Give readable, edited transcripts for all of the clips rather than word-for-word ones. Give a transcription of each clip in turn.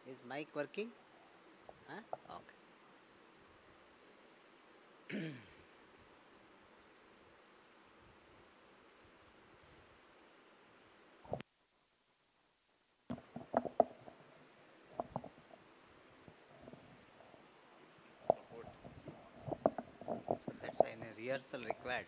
Is mic working? Huh? Okay. So that's why a rehearsal required.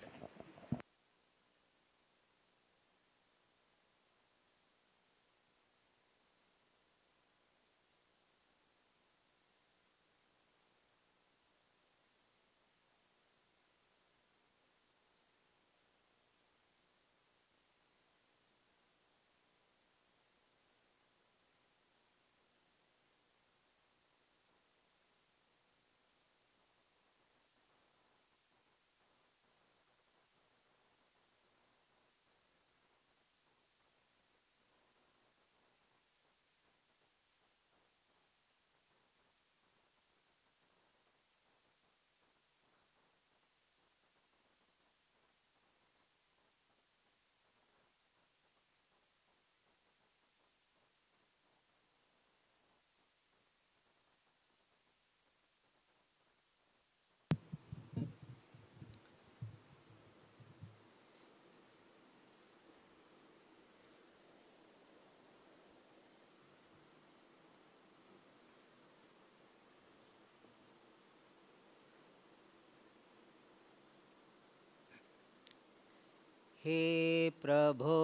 हे प्रभो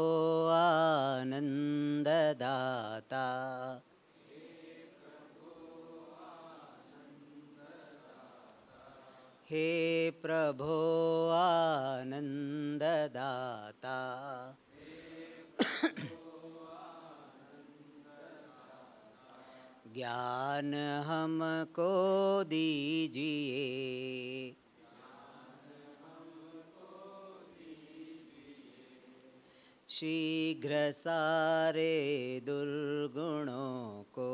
आनन्ददाता हे प्रभो आनन्ददाता ज्ञान हमको दीजिए शीघ्र सारे दुर्गुणों को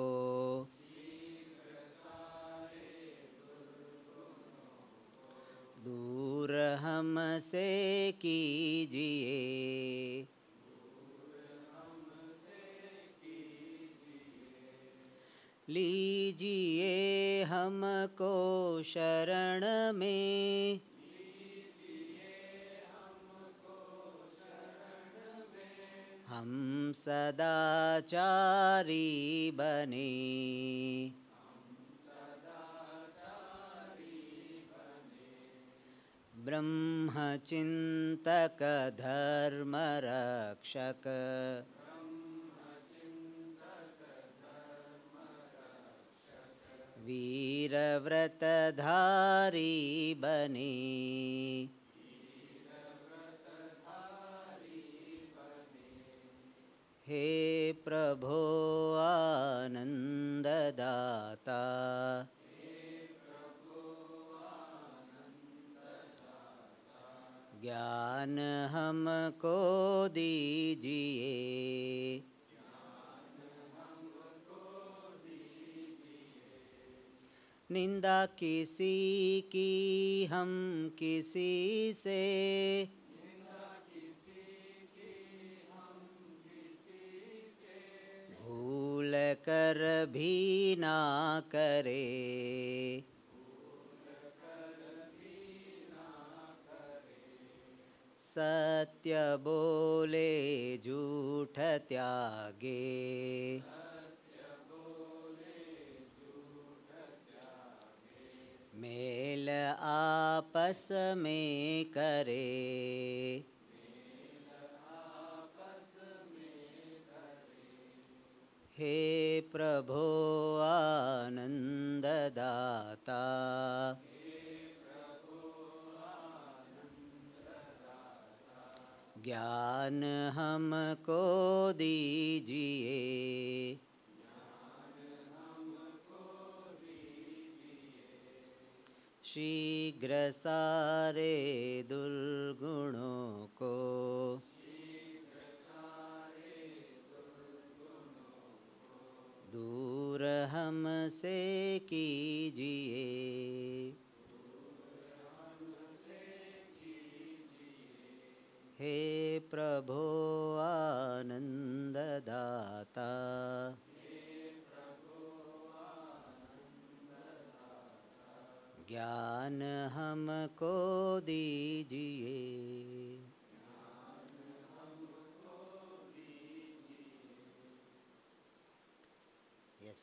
दूर हमसे कीजिए लीजिए हमको शरण में हम सदाचारी बने ब्रह्मचिंतक धर्म रक्षक वीर व्रतधारी बने हे प्रभो आनंददाता ज्ञान हमको दीजिए निंदा किसी की हम किसी से भूल कर भी ना करे सत्य बोले झूठ त्यागे मेल आपस में करे हे प्रभो आनंददाता ज्ञान हमको दीजिए शीघ्र सारे दुर्गुणों को दूर हमसे कीजिए हे प्रभो आनंददाता ज्ञान हमको दीजिए। Yes.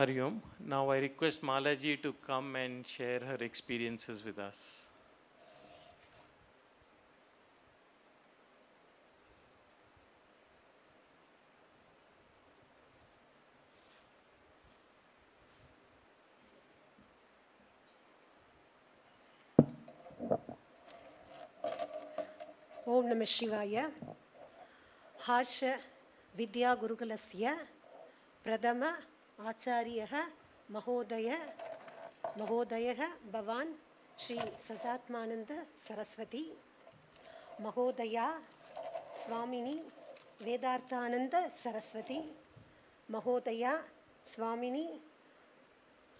Hari Om. Now I request Malaji to come and share her experiences with us. Om Namah Shivaya. Harsha Vidya Gurukulasya Pradama Acharyaha Mahodaya Bhavan Shri Sadatmananda Saraswati Mahodaya Swamini Vedarthananda Saraswati Mahodaya Swamini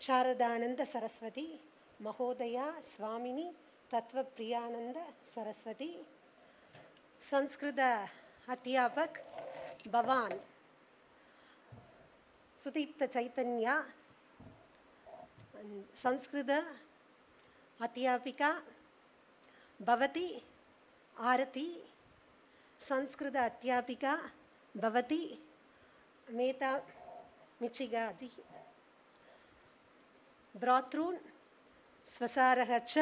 Sharadananda Saraswati Mahodaya Swamini Tattva Priyananda Saraswati Sanskrit अध्यापक भवान सुदीप्त चैतन्य संस्कृत अध्यापिका भवती आरती संस्कृत अध्यापिका भवती मेता मिचिगा जी भ्रातॄन् स्वसारः च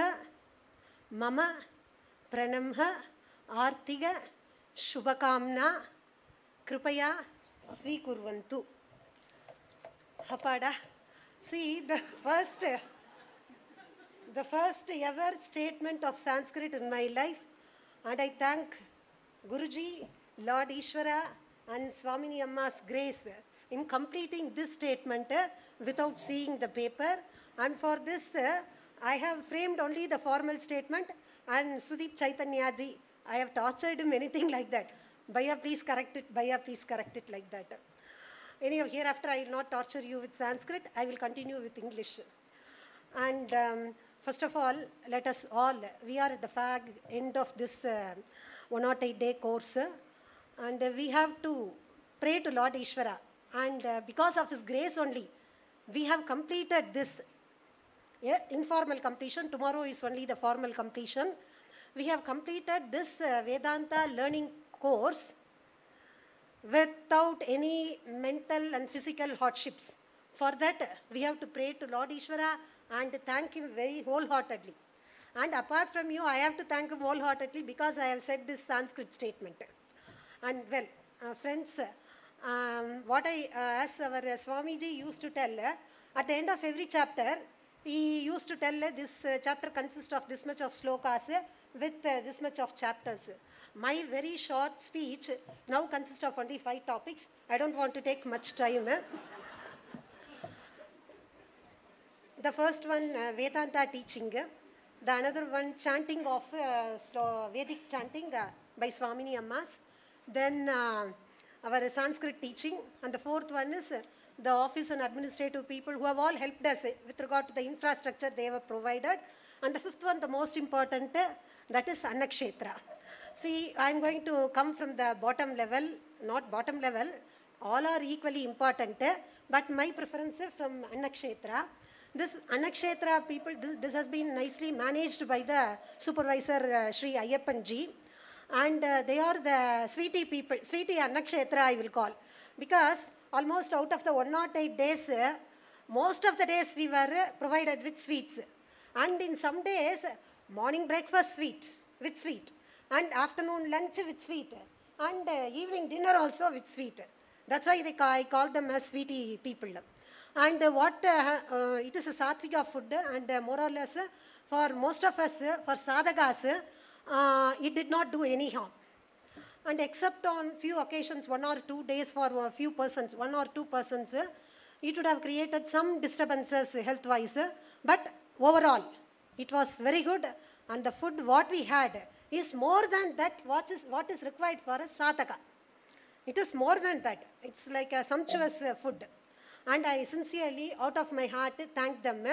मम प्रणम्ः आर्थिक शुभकामना कृपया स्वीकुर्वन्तु. Hapada. See, the first ever statement of Sanskrit in my life, and I thank Guruji, Lord Ishvara and Swamini Amma's grace in completing this statement without seeing the paper, and for this I have framed only the formal statement, and Sudeep Chaitanya ji, I have tortured him anything like that. Bhaiya, please correct it. Bhaiya, please correct it like that. Anyhow, hereafter I will not torture you with Sanskrit. I will continue with English. And first of all, let us all, we are at the end of this 108-day course. And we have to pray to Lord Ishvara. And because of His grace only, we have completed this informal completion. Tomorrow is only the formal completion. We have completed this Vedanta learning course without any mental and physical hardships. For that, we have to pray to Lord Ishvara and thank Him very wholeheartedly. And apart from you, I have to thank Him wholeheartedly because I have said this Sanskrit statement. And well, friends, what as our Swamiji used to tell, at the end of every chapter, he used to tell this chapter consists of this much of slokas with this much of chapters. My very short speech now consists of only 5 topics. I don't want to take much time. The first one, Vedanta teaching. The another one, chanting of Vedic chanting by Swamini Ammas. Then our Sanskrit teaching. And the fourth one is the office and administrative people who have all helped us with regard to the infrastructure they have provided. And the fifth one, the most important, that is Annakshetra. See, I am going to come from the bottom level, not bottom level. All are equally important, but my preference is from Annakshetra. This Annakshetra people, this has been nicely managed by the supervisor Sri Ayyappan ji. And they are the sweetie people, sweetie Annakshetra I will call. Because almost out of the 108 days, most of the days we were provided with sweets. And in some days, morning breakfast sweet, with sweet. And afternoon lunch with sweet. And evening dinner also with sweet. That's why I call them as sweetie people. And it is a satvika food, and more or less for most of us, for sadhakas, it did not do any harm. And except on few occasions, 1 or 2 days for a few persons, 1 or 2 persons, it would have created some disturbances health-wise. But overall, it was very good. And the food what we had is more than that what is required for a sadhaka. It is more than that. It's like a sumptuous food. And I sincerely, out of my heart, thank them.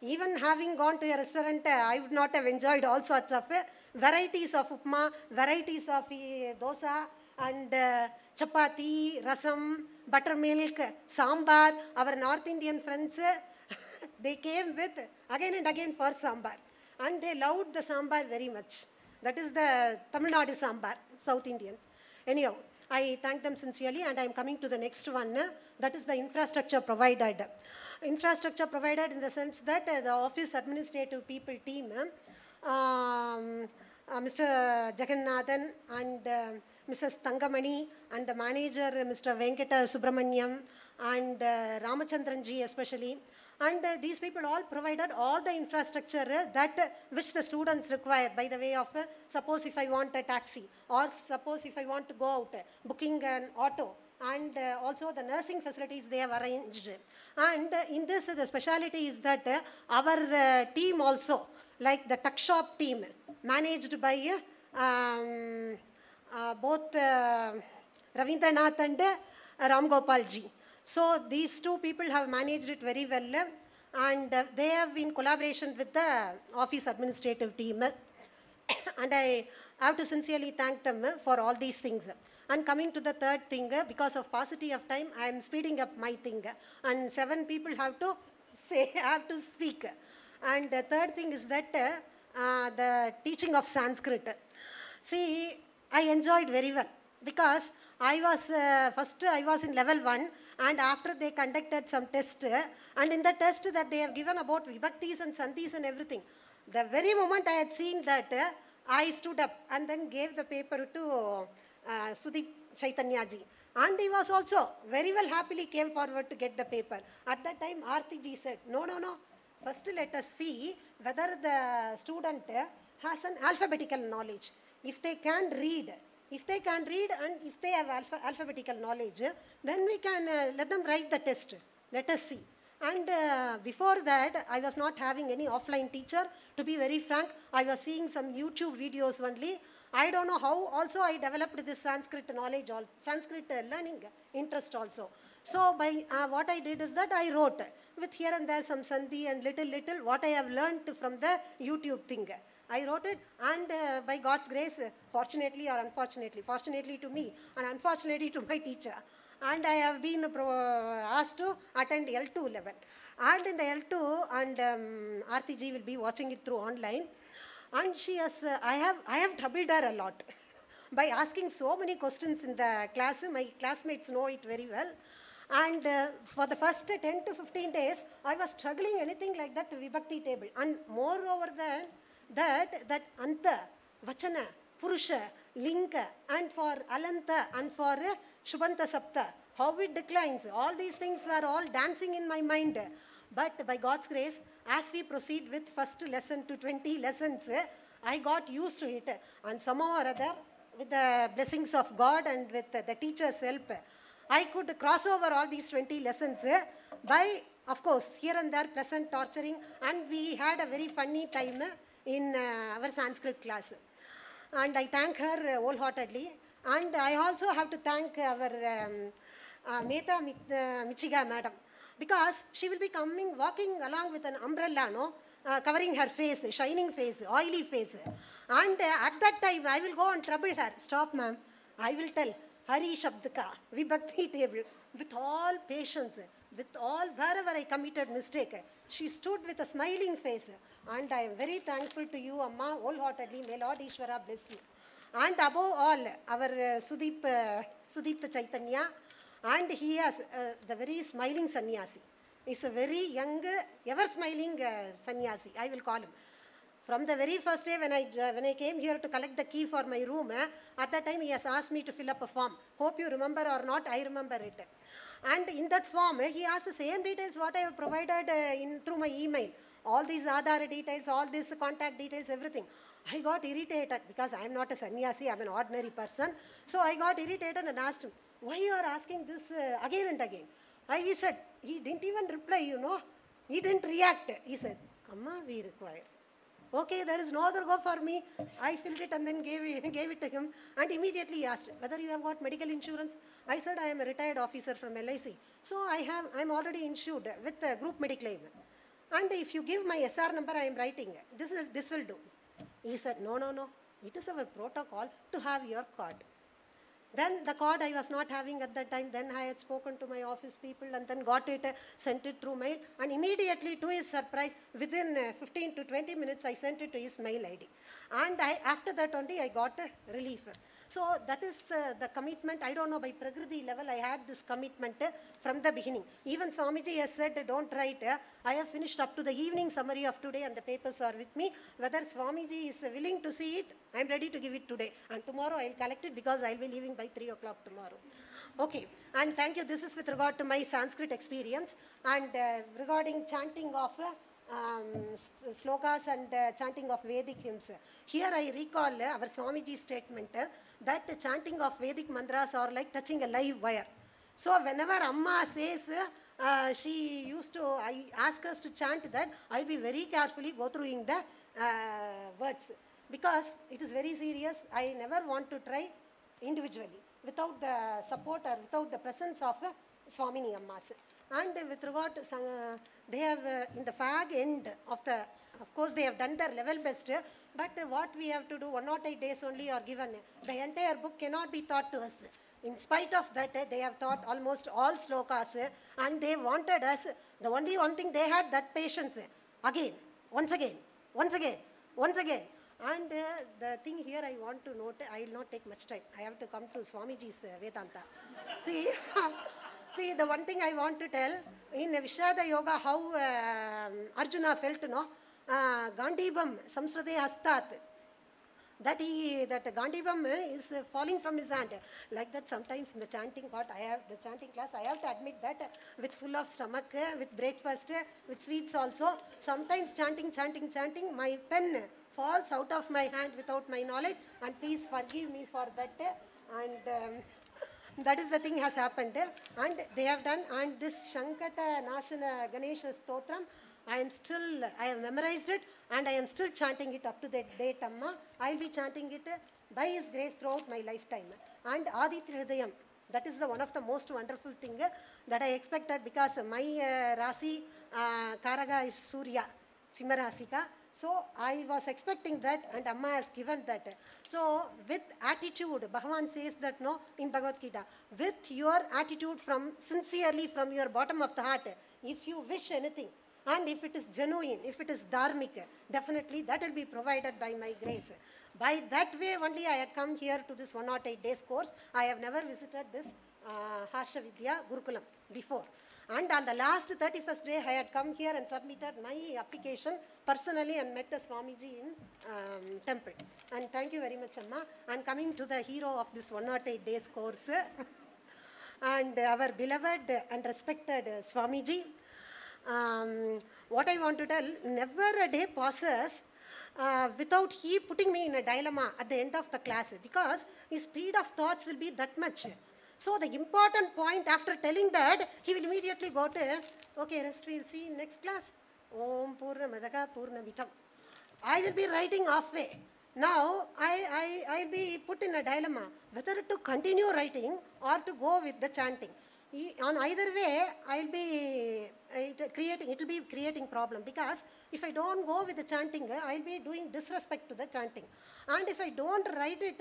Even having gone to a restaurant, I would not have enjoyed all sorts of varieties of upma, varieties of dosa, and chapati, rasam, buttermilk, sambar. Our North Indian friends, they came with again and again for sambar. And they loved the sambar very much. That is the Tamil Nadu sambar, South Indians. Anyhow, I thank them sincerely, and I am coming to the next one. That is the infrastructure provided. Infrastructure provided in the sense that the office administrative people team, Mr. Jagannathan and Mrs. Tangamani and the manager Mr. Venkata Subramaniam and Ramachandranji especially. And these people all provided all the infrastructure that which the students require by the way of suppose if I want a taxi or suppose if I want to go out, booking an auto, and also the nursing facilities they have arranged. And in this the speciality is that our team also, like the tuck shop team managed by both Ravindranath and Ram Gopalji. So these two people have managed it very well, and they have in collaboration with the office administrative team. And I have to sincerely thank them for all these things. And coming to the third thing, because of paucity of time, I am speeding up my thing. And 7 people have to speak. And the third thing is that the teaching of Sanskrit. See, I enjoyed very well because I was I was in level 1, and after they conducted some test, and in the test that they have given about vibhaktis and sandhis and everything, the very moment I had seen that, I stood up and then gave the paper to Sudip Chaitanyaji. And he was also very well happily came forward to get the paper. At that time, Aarti ji said, no, first let us see whether the student has an alphabetical knowledge. If they can read, and if they have alphabetical knowledge, then we can let them write the test. Let us see. And before that, I was not having any offline teacher. To be very frank, I was seeing some YouTube videos only. I don't know how also I developed this Sanskrit knowledge, Sanskrit learning interest also. So by what I did is that I wrote with here and there some sandhi and little what I have learned from the YouTube thing. I wrote it, and by God's grace, fortunately or unfortunately, fortunately to me and unfortunately to my teacher, and I have been asked to attend L2 level. And in the L2, and Aarti ji will be watching it through online, and she has, I have troubled her a lot by asking so many questions in the class. My classmates know it very well. And for the first 10 to 15 days, I was struggling anything like that Vibhakti table. And moreover than that Anta, Vachana, Purusha, Linka, and for Alanta, and for Shubhanta Sapta, how it declines. All these things were all dancing in my mind. But by God's grace, as we proceed with first lesson to 20 lessons, I got used to it. And somehow or other, with the blessings of God and with the teacher's help, I could cross over all these 20 lessons by, of course, here and there pleasant torturing, and we had a very funny time in our Sanskrit class. And I thank her wholeheartedly. And I also have to thank our Meta Michiga madam, because she will be walking along with an umbrella, covering her face, shining face, oily face. And at that time, I will go and trouble her. Stop, ma'am. I will tell. Hari Shabdaka, Vibhakti table, with all patience, with all, wherever I committed mistake, she stood with a smiling face. And I am very thankful to you, Amma, wholeheartedly. May Lord Ishvara bless you. And above all, our Sudipta Chaitanya, and he has the very smiling sannyasi. He's a very young, ever smiling sannyasi, I will call him. From the very first day when I came here to collect the key for my room, at that time he has asked me to fill up a form. Hope you remember or not, I remember it. And in that form, he asked the same details what I have provided through my email. All these Aadhaar details, all these contact details, everything. I got irritated because I am not a sannyasi, I am an ordinary person. So I got irritated and asked him, why you are asking this again and again? He said, he didn't even reply, He didn't react. He said, Amma, we require. Okay, there is no other go for me. I filled it and then gave it to him. And immediately he asked, whether you have got medical insurance? I said, I am a retired officer from LIC. So I'm already insured with group mediclaim. And if you give my SR number, I am writing. This will do. He said, no. It is our protocol to have your card. Then the card I was not having at that time, then I had spoken to my office people and then got it, sent it through mail, and immediately to his surprise, within 15 to 20 minutes, I sent it to his mail ID. And after that only I got a relief. So that is the commitment. I don't know, by Prakriti level, I had this commitment from the beginning. Even Swamiji has said, don't write. I have finished up to the evening summary of today and the papers are with me. Whether Swamiji is willing to see it, I am ready to give it today. And tomorrow I will collect it because I will be leaving by 3 o'clock tomorrow. Okay, and thank you. This is with regard to my Sanskrit experience. And regarding chanting of slokas and chanting of Vedic hymns. Here I recall our Swamiji's statement that chanting of Vedic mantras are like touching a live wire. So whenever Amma says, she used to ask us to chant that, I'll be very carefully go through the words, because it is very serious. I never want to try individually without the support or without the presence of Swamini Ammas. And with regard to, they have in the fag end of course they have done their level best, but what we have to do, 108 days only are given. The entire book cannot be taught to us. In spite of that, they have taught almost all slokas, and they wanted us, the only one thing they had, that patience. Again, once again. And the thing here I want to note, I will not take much time. I have to come to Swamiji's Vedanta. See, the one thing I want to tell, in Vishada Yoga, how Arjuna felt, Gandhibam, Samsrade Hastat, that Gandhibam is falling from his hand. Like that, sometimes in the chanting class, I have to admit that with full of stomach, with breakfast, with sweets also, sometimes chanting, my pen falls out of my hand without my knowledge, and please forgive me for that. And that is the thing has happened, and they have done. And this Shankata Nashana Ganesha Stotram, I have memorized it, and I am still chanting it up to that date, Amma. I will be chanting it by His grace throughout my lifetime. And Aditya Hridayam, that is one of the most wonderful thing that I expected, because my Rasi Karaga is Surya, Simharasika. So I was expecting that, and Amma has given that. So with attitude, Bhagavan says that in Bhagavad Gita, with your attitude sincerely from your bottom of the heart, if you wish anything, and if it is genuine, if it is dharmic, definitely that will be provided by my grace. By that way only I had come here to this 108 days course. I have never visited this Harsha Vidya Gurukulam before. And on the last 31st day, I had come here and submitted my application personally and met the Swamiji in temple. And thank you very much, Amma. And coming to the hero of this 108 days course, and our beloved and respected Swamiji, what I want to tell, never a day passes without he putting me in a dilemma at the end of the class, because his speed of thoughts will be that much. So the important point, after telling that, he will immediately go to, okay, rest we will see in next class. Om Purna Madaka Purna Mitam. I will be writing halfway. Now, I will be put in a dilemma, whether to continue writing or to go with the chanting. On either way, it will be creating problem, because if I don't go with the chanting, I will be doing disrespect to the chanting. And if I don't write it,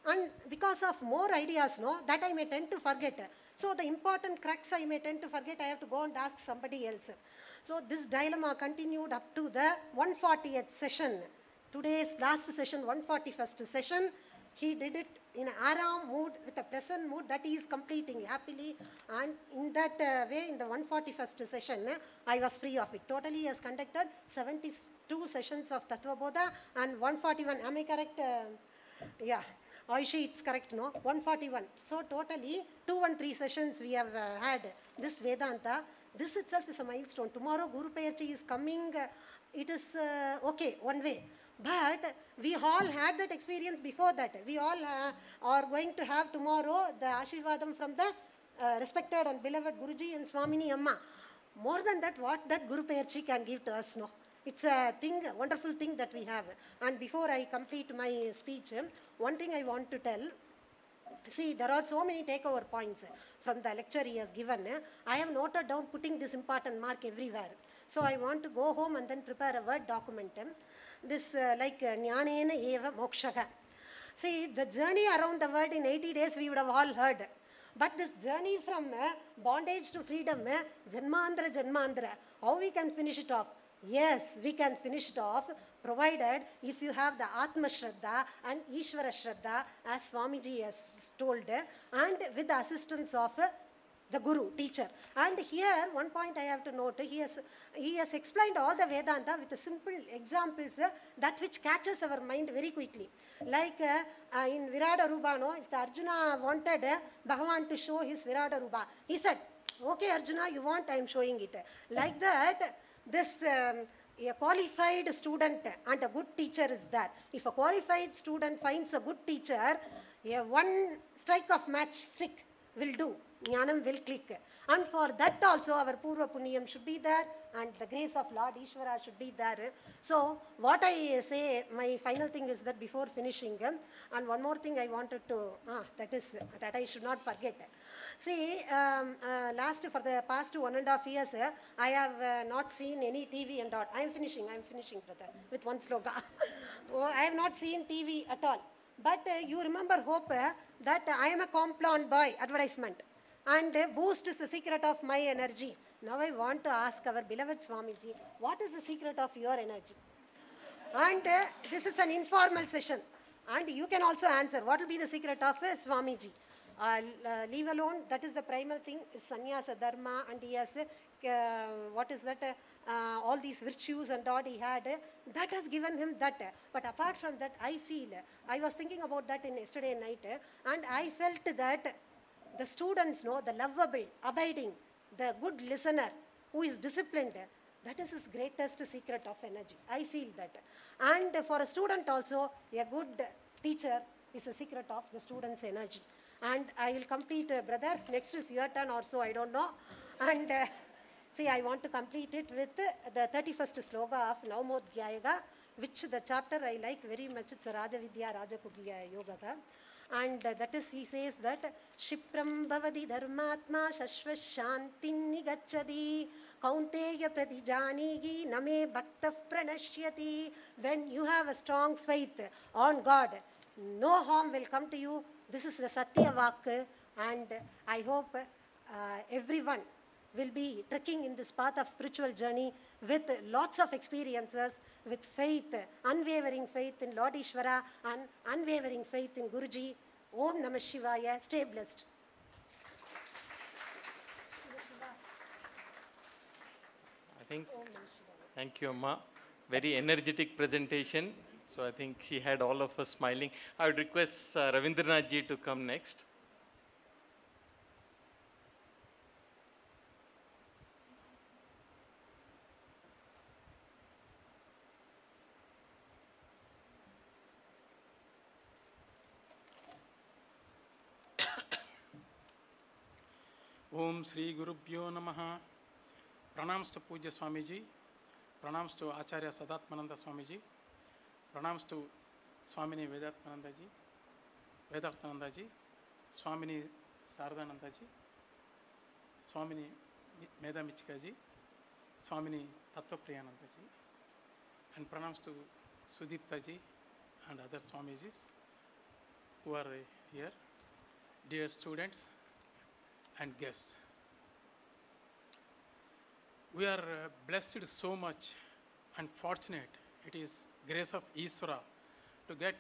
and because of more ideas, that I may tend to forget. So the important crux I may tend to forget, I have to go and ask somebody else. So this dilemma continued up to the 140th session. Today's last session, 141st session, he did it in an aram mood, with a pleasant mood, that he is completing happily. And in that way, in the 141st session, I was free of it. Totally he has conducted 72 sessions of Tattva Bodha and 141. Am I correct? Yeah. Aishi, it's correct, 141. So totally 213 sessions we have had this Vedanta. This itself is a milestone. Tomorrow Guru Payarchi is coming. It is okay, one way. But we all had that experience before that. We all are going to have tomorrow the Ashirvadam from the respected and beloved Guruji and Swamini Amma. More than that, what that Guru Payarchi can give to us, It's a thing, wonderful thing that we have. And before I complete my speech, one thing I want to tell. See, there are so many takeover points from the lecture he has given. I have noted down putting this important mark everywhere. So I want to go home and then prepare a Word document. This like Jnanena Eva Mokshaha. See, the journey around the world in 80 days we would have all heard. But this journey from bondage to freedom, Janmandra, Janmandra, how we can finish it off? Yes, we can finish it off, provided if you have the Atma Shraddha and Ishvara Shraddha, as Swamiji has told, and with the assistance of the Guru, teacher. And here, one point I have to note, he has explained all the Vedanta with simple examples, that which catches our mind very quickly. Like in Virata Rupa, no, if the Arjuna wanted Bhagavan to show his Virata Rupa, he said, okay Arjuna, you want, I am showing it. Like that, this a qualified student and a good teacher is there. If a qualified student finds a good teacher, one strike of matchstick will do. Jnanam will click. And for that also our Purva Punyam should be there and the grace of Lord Ishvara should be there. So what I say, my final thing is that before finishing, and one more thing I wanted to, that I should not forget. See, for the past 1.5 years, I have not seen any TV and all. I am finishing, brother, with one slogan. I have not seen TV at all. But you remember, hope, that I am a Complan boy advertisement. And boost is the secret of my energy. Now I want to ask our beloved Swamiji, what is the secret of your energy? And this is an informal session. And you can also answer, what will be the secret of Swamiji? Leave alone, that is the primal thing, is sannyasa dharma, and he has, all these virtues and all he had, that has given him that. But apart from that, I feel, I was thinking about that in yesterday night, and I felt that the students know the lovable, abiding, the good listener who is disciplined, that is his greatest secret of energy. I feel that. And for a student also, a good teacher is the secret of the student's energy. And I will complete, brother, next is your turn or so, I don't know. And see, I want to complete it with the 31st sloka of Navamodhyayaga, which the chapter I like very much. It's a Raja Vidya, Raja Kubya Yoga. And that is, he says that Shipram Bhavadi Dharmatma Shashva Shantin Nigachadi Kaunteya Pratijanigi Name Bhaktaf Pranashyati. When you have a strong faith on God, no harm will come to you. This is the Satya Vak, and I hope everyone will be trekking in this path of spiritual journey with lots of experiences, with faith, unwavering faith in Lord Ishvara and unwavering faith in Guruji. Om Namah Shivaya. Stay blessed. I think, thank you, Amma. Very energetic presentation. So I think she had all of us smiling. I would request Ravindranath ji to come next. Om Sri Gurubhyo Namaha. Pranams to Pujya Swamiji. Pranams to Acharya Sadatmananda Swamiji. Pranams to Swamini Vedarthananda ji, Swamini Sardananda ji, Swamini Medha Michika ji, Swamini Tattvapriyananda ji, and pranams to Sudipta ji and other Swamijis who are here, dear students and guests. We are blessed so much and fortunate. It is grace of Ishvara to get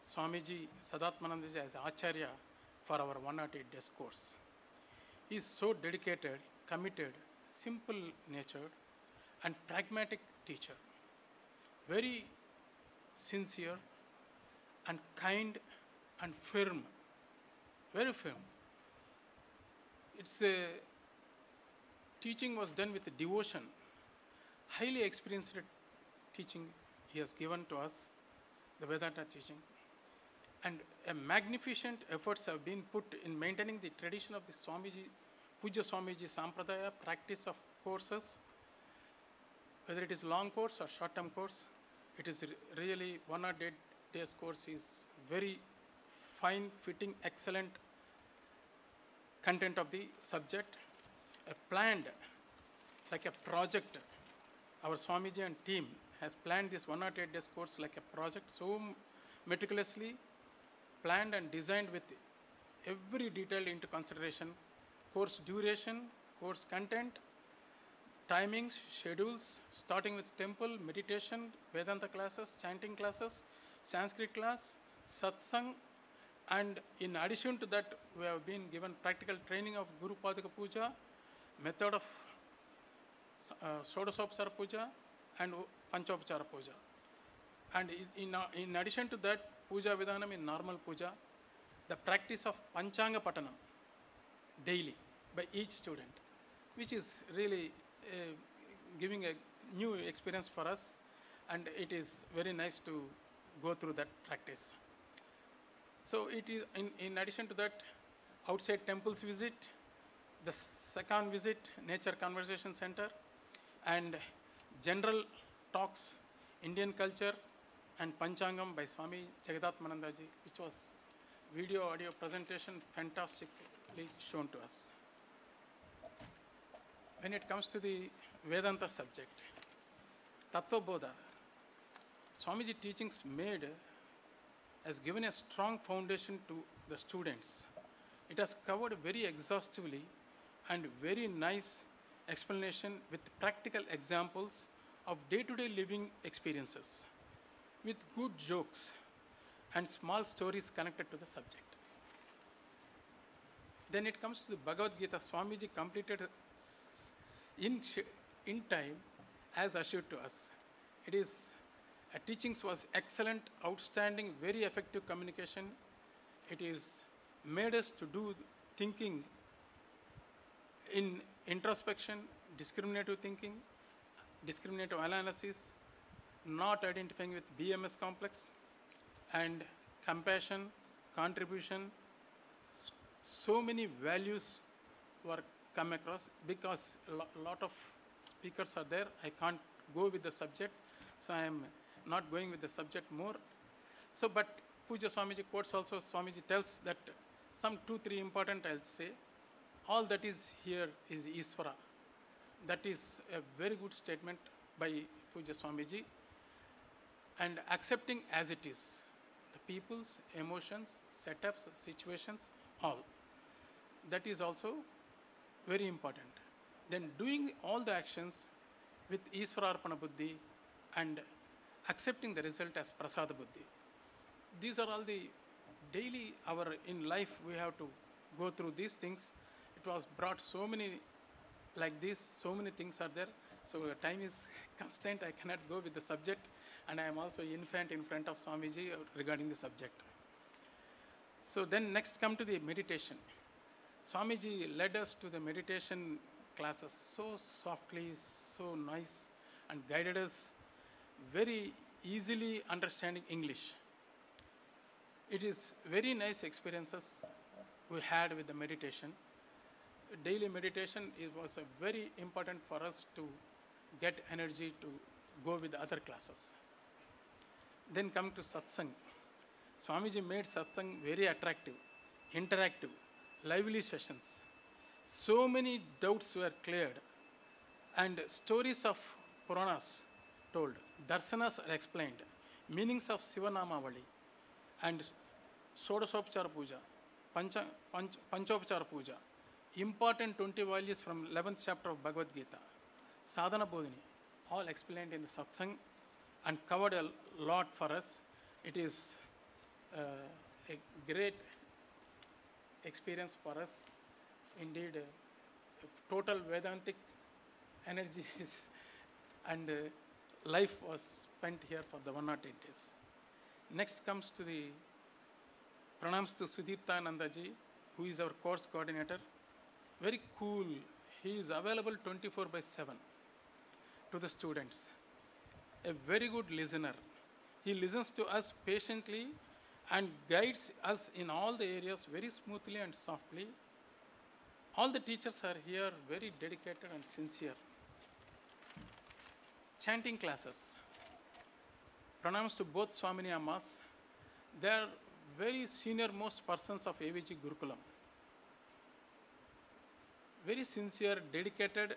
Swamiji Sadatmanandaji as Acharya for our 108 days course. He is so dedicated, committed, simple-natured and pragmatic teacher. Very sincere and kind and firm, very firm. Its teaching was done with devotion, highly experienced teaching he has given to us, the Vedanta teaching. And a magnificent efforts have been put in maintaining the tradition of the Swamiji, Pujya Swamiji Sampradaya, practice of courses, whether it is long course or short-term course, it is really 108 days course is very fine, fitting, excellent content of the subject, planned like a project. Our Swamiji and team has planned this 108 days course like a project, so meticulously planned and designed with every detail into consideration. Course duration, course content, timings, schedules, starting with temple, meditation, Vedanta classes, chanting classes, Sanskrit class, satsang, and in addition to that, we have been given practical training of Guru Padaka Puja, method of Shodasopsara Puja and Panchopachara Puja. And in addition to that, Puja Vidhanam in normal Puja, the practice of Panchanga Patanam daily by each student, which is really giving a new experience for us, and it is very nice to go through that practice. So it is, in addition to that, outside temples visit, the second visit, Nature Conversation Center, and general talks, Indian culture and Panchangam by Swami Jagadatmanandaji, which was video, audio presentation, fantastically shown to us. When it comes to the Vedanta subject, Tattva Bodha, Swamiji teachings has given a strong foundation to the students. It has covered very exhaustively and very nice explanation with practical examples of day-to-day living experiences, with good jokes and small stories connected to the subject. Then it comes to the Bhagavad Gita. Swamiji completed in time as assured to us. Teachings was excellent, outstanding, very effective communication. It is made us to do thinking in introspection, discriminative thinking, discriminative analysis, not identifying with BMS complex, and compassion, contribution. So many values were come across. Because a lot of speakers are there, I can't go with the subject, so I am not going with the subject more. So, but Puja Swamiji quotes also, Swamiji tells that some 2-3 important I'll say. All that is here is Isvara. That is a very good statement by Puja Swamiji. And accepting as it is, the people's emotions, setups, situations, all. That is also very important. Then doing all the actions with Isvararpana Buddhi and accepting the result as Prasada Buddhi. These are all the daily, in life we have to go through these things. It was brought so many like this, so many things are there. So time is constraint, I cannot go with the subject, and I am also infant in front of Swamiji regarding the subject. So then next come to the meditation. Swamiji led us to the meditation classes so softly, so nice, and guided us very easily understanding English. It is very nice experiences we had with the meditation. Daily meditation was very important for us to get energy to go with the other classes. Then come to satsang. Swamiji made satsang very attractive, interactive, lively sessions. So many doubts were cleared, and stories of Puranas told, Darsanas are explained, meanings of Sivanamavali, and Shodasopachara Puja, Panchopachara Puja, important 20 values from 11th chapter of Bhagavad Gita, Sadhana Bodhini, all explained in the satsang and covered a lot for us. It is a great experience for us. Indeed, total Vedantic energies and life was spent here for the 108 days. Next comes to the pranams to Sudipta Nandaji, who is our course coordinator. Very cool. He is available 24/7 to the students. A very good listener. He listens to us patiently and guides us in all the areas very smoothly and softly. All the teachers are here very dedicated and sincere. chanting classes. Pranams to both Swamini Ammas. They are very senior most persons of AVG Gurukulam. Very sincere, dedicated,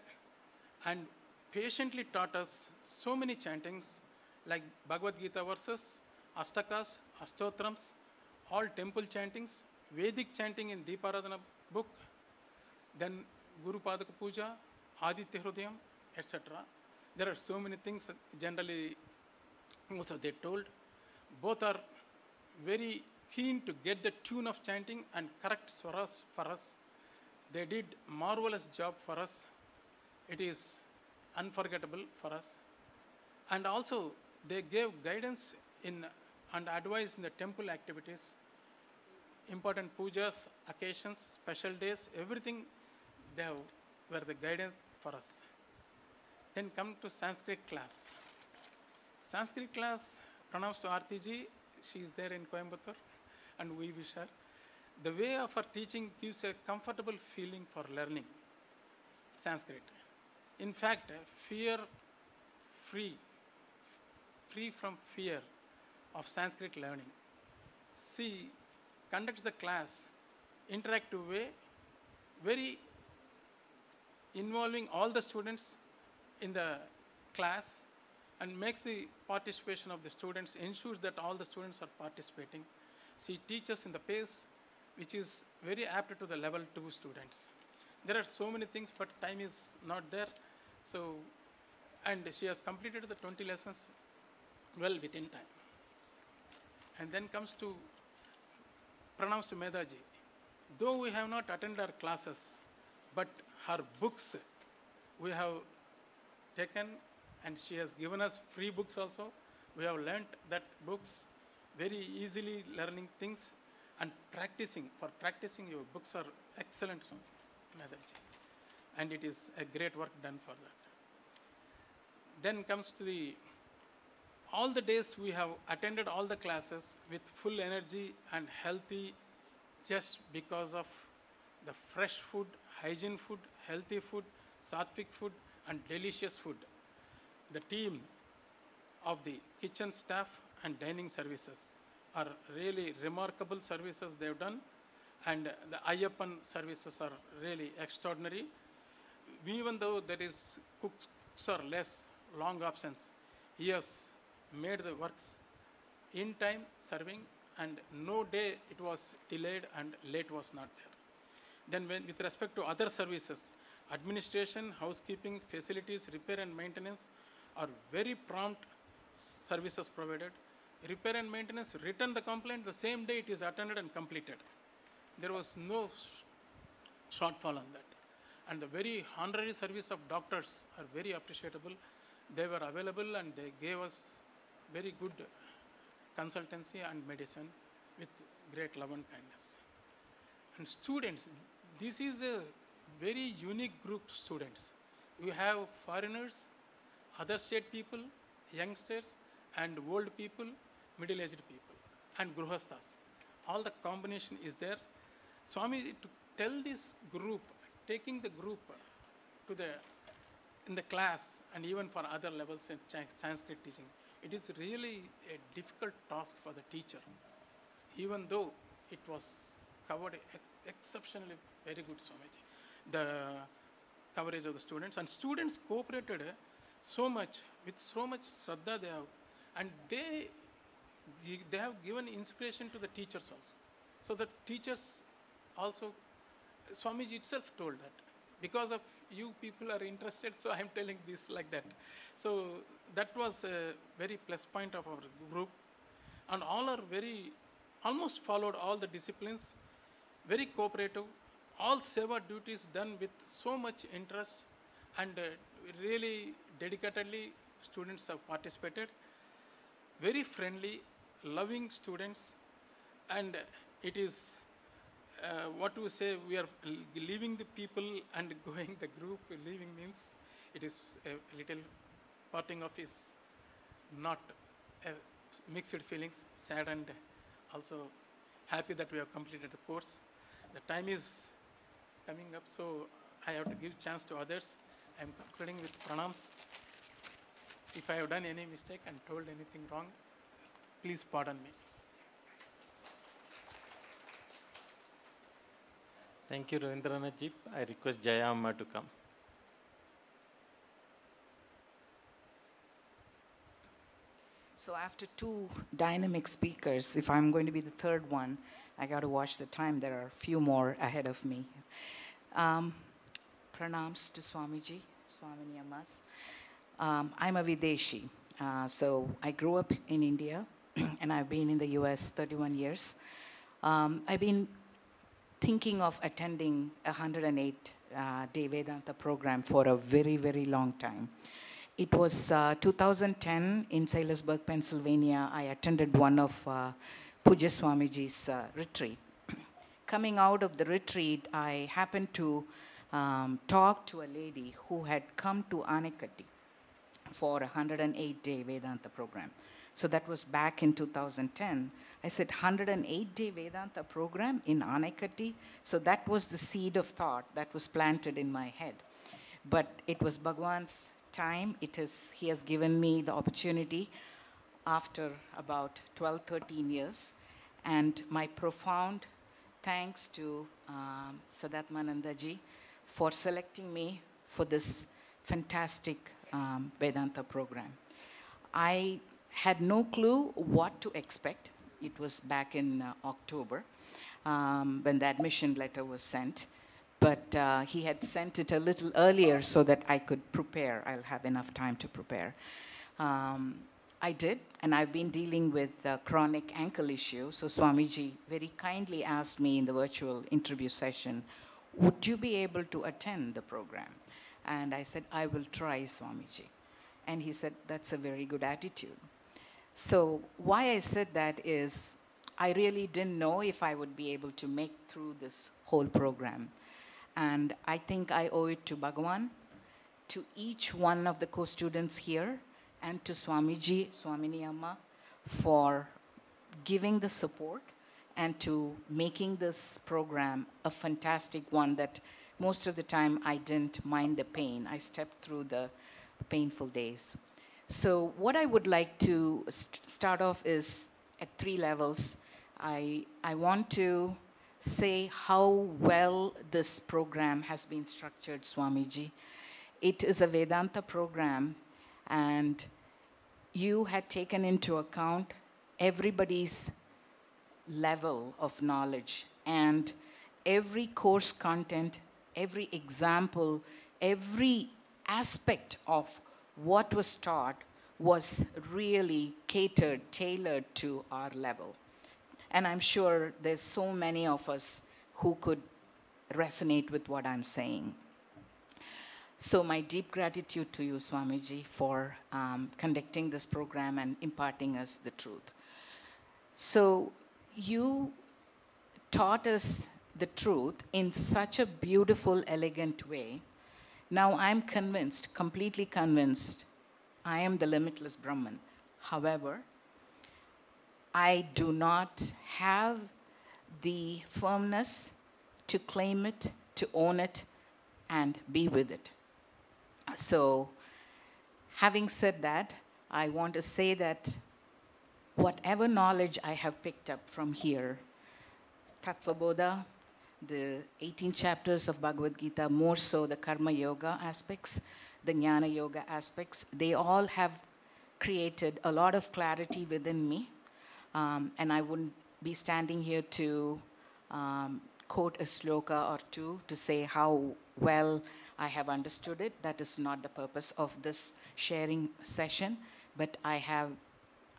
and patiently taught us so many chantings like Bhagavad Gita verses, Astakas, Astotrams, all temple chantings, Vedic chanting in Deeparadhana book, then Guru Padaka Puja, Aditya Hrudayam, etc. There are so many things generally also they told. Both are very keen to get the tune of chanting and correct swaras for us. They did marvelous job for us. It is unforgettable for us. And also they gave guidance in and advice in the temple activities, important pujas, occasions, special days, everything they were the guidance for us. Then come to Sanskrit class. Sanskrit class, pronounced to Aarti ji, she is there in Coimbatore, and we wish her. The way of her teaching gives a comfortable feeling for learning Sanskrit. In fact, free from fear of Sanskrit learning. She conducts the class interactive way, very involving all the students in the class, and makes the participation of the students, ensures that all the students are participating. She teaches in the pace which is very apt to the level 2 students. There are so many things, but time is not there. So, and she has completed the 20 lessons well within time. And then comes to Pranams to Medaji. Though we have not attended her classes, but her books we have taken, and she has given us free books also. We have learnt that books, very easily learning things and practicing. For practicing, your books are excellent, Medaji. And it is a great work done for that. Then comes to all the days we have attended all the classes with full energy and healthy, just because of the fresh food, hygiene food, healthy food, sattvic food, and delicious food. The team of the kitchen staff and dining services are really remarkable services they have done, and the Ayyappan services are really extraordinary. Even though there is cooks are less, long absence, he has made the works in time serving, and no day it was delayed and late was not there. Then with respect to other services, administration, housekeeping, facilities, repair and maintenance are very prompt services provided. Repair and maintenance, return the complaint, the same day it is attended and completed. There was no shortfall on that. And the very honorary service of doctors are very appreciable. They were available and they gave us very good consultancy and medicine with great love and kindness. And students, this is a very unique group of students. We have foreigners, other state people, youngsters, and old people, middle-aged people, and gruhasthas. All the combination is there. Swami, to tell this group, taking the group to in the class and even for other levels in Sanskrit teaching, it is really a difficult task for the teacher, even though it was covered exceptionally very good, Swamiji. The coverage of the students, and students cooperated so much, with so much Shraddha they have, and they have given inspiration to the teachers also. So the teachers also, Swamiji itself told that, because of you people are interested, so I am telling this like that. So that was a very plus point of our group, and all are almost followed all the disciplines, very cooperative, all seva duties done with so much interest, and really dedicatedly students have participated. Very friendly, loving students, and it is what we say, we are leaving the people and going the group. Leaving means it is a little parting of is not mixed feelings, sad and also happy that we have completed the course. The time is coming up, so I have to give chance to others. I am concluding with pranams. If I have done any mistake and told anything wrong, please pardon me. Thank you, Ravindranathji. I request Jaya Amma to come. So after two dynamic speakers, if I'm going to be the third one, I got to watch the time. There are a few more ahead of me. Pranams to Swamiji, Swamini Ammas. I'm a Videshi. So I grew up in India and I've been in the US 31 years. I've been thinking of attending a 108-day Vedanta program for a very, very long time. It was 2010 in Salisbury, Pennsylvania. I attended one of Puja Swamiji's retreat. Coming out of the retreat, I happened to talk to a lady who had come to Anekati for a 108-day Vedanta program. So that was back in 2010. I said, 108-day Vedanta program in Anekati? So that was the seed of thought that was planted in my head. But it was Bhagwan's time. He has given me the opportunity after about 12, 13 years. And my profound thanks to Sadatmanandaji for selecting me for this fantastic Vedanta program. I had no clue what to expect. It was back in October when the admission letter was sent. But he had sent it a little earlier so that I could prepare. I'll have enough time to prepare. I did, and I've been dealing with chronic ankle issue. So Swamiji very kindly asked me in the virtual interview session, would you be able to attend the program? And I said, I will try, Swamiji. And he said, that's a very good attitude. So why I said that is, I really didn't know if I would be able to make through this whole program. And I think I owe it to Bhagavan, to each one of the co-students here, and to Swamiji, Swamini Amma, for giving the support and to making this program a fantastic one that most of the time I didn't mind the pain. I stepped through the painful days. So what I would like to start off is at 3 levels. I want to say how well this program has been structured, Swamiji. It is a Vedanta program, and you had taken into account everybody's level of knowledge, and every course content, every example, every aspect of what was taught was really catered, tailored to our level. And I'm sure there's so many of us who could resonate with what I'm saying. So my deep gratitude to you, Swamiji, for conducting this program and imparting us the truth. So you taught us the truth in such a beautiful, elegant way. Now I'm convinced, completely convinced, I am the limitless Brahman. However, I do not have the firmness to claim it, to own it, and be with it. So, having said that, I want to say that whatever knowledge I have picked up from here, Tattva Bodha, the 18 chapters of Bhagavad Gita, more so the Karma Yoga aspects, the Jnana Yoga aspects, they all have created a lot of clarity within me. And I wouldn't be standing here to quote a sloka or two to say how well I have understood it. That is not the purpose of this sharing session. But I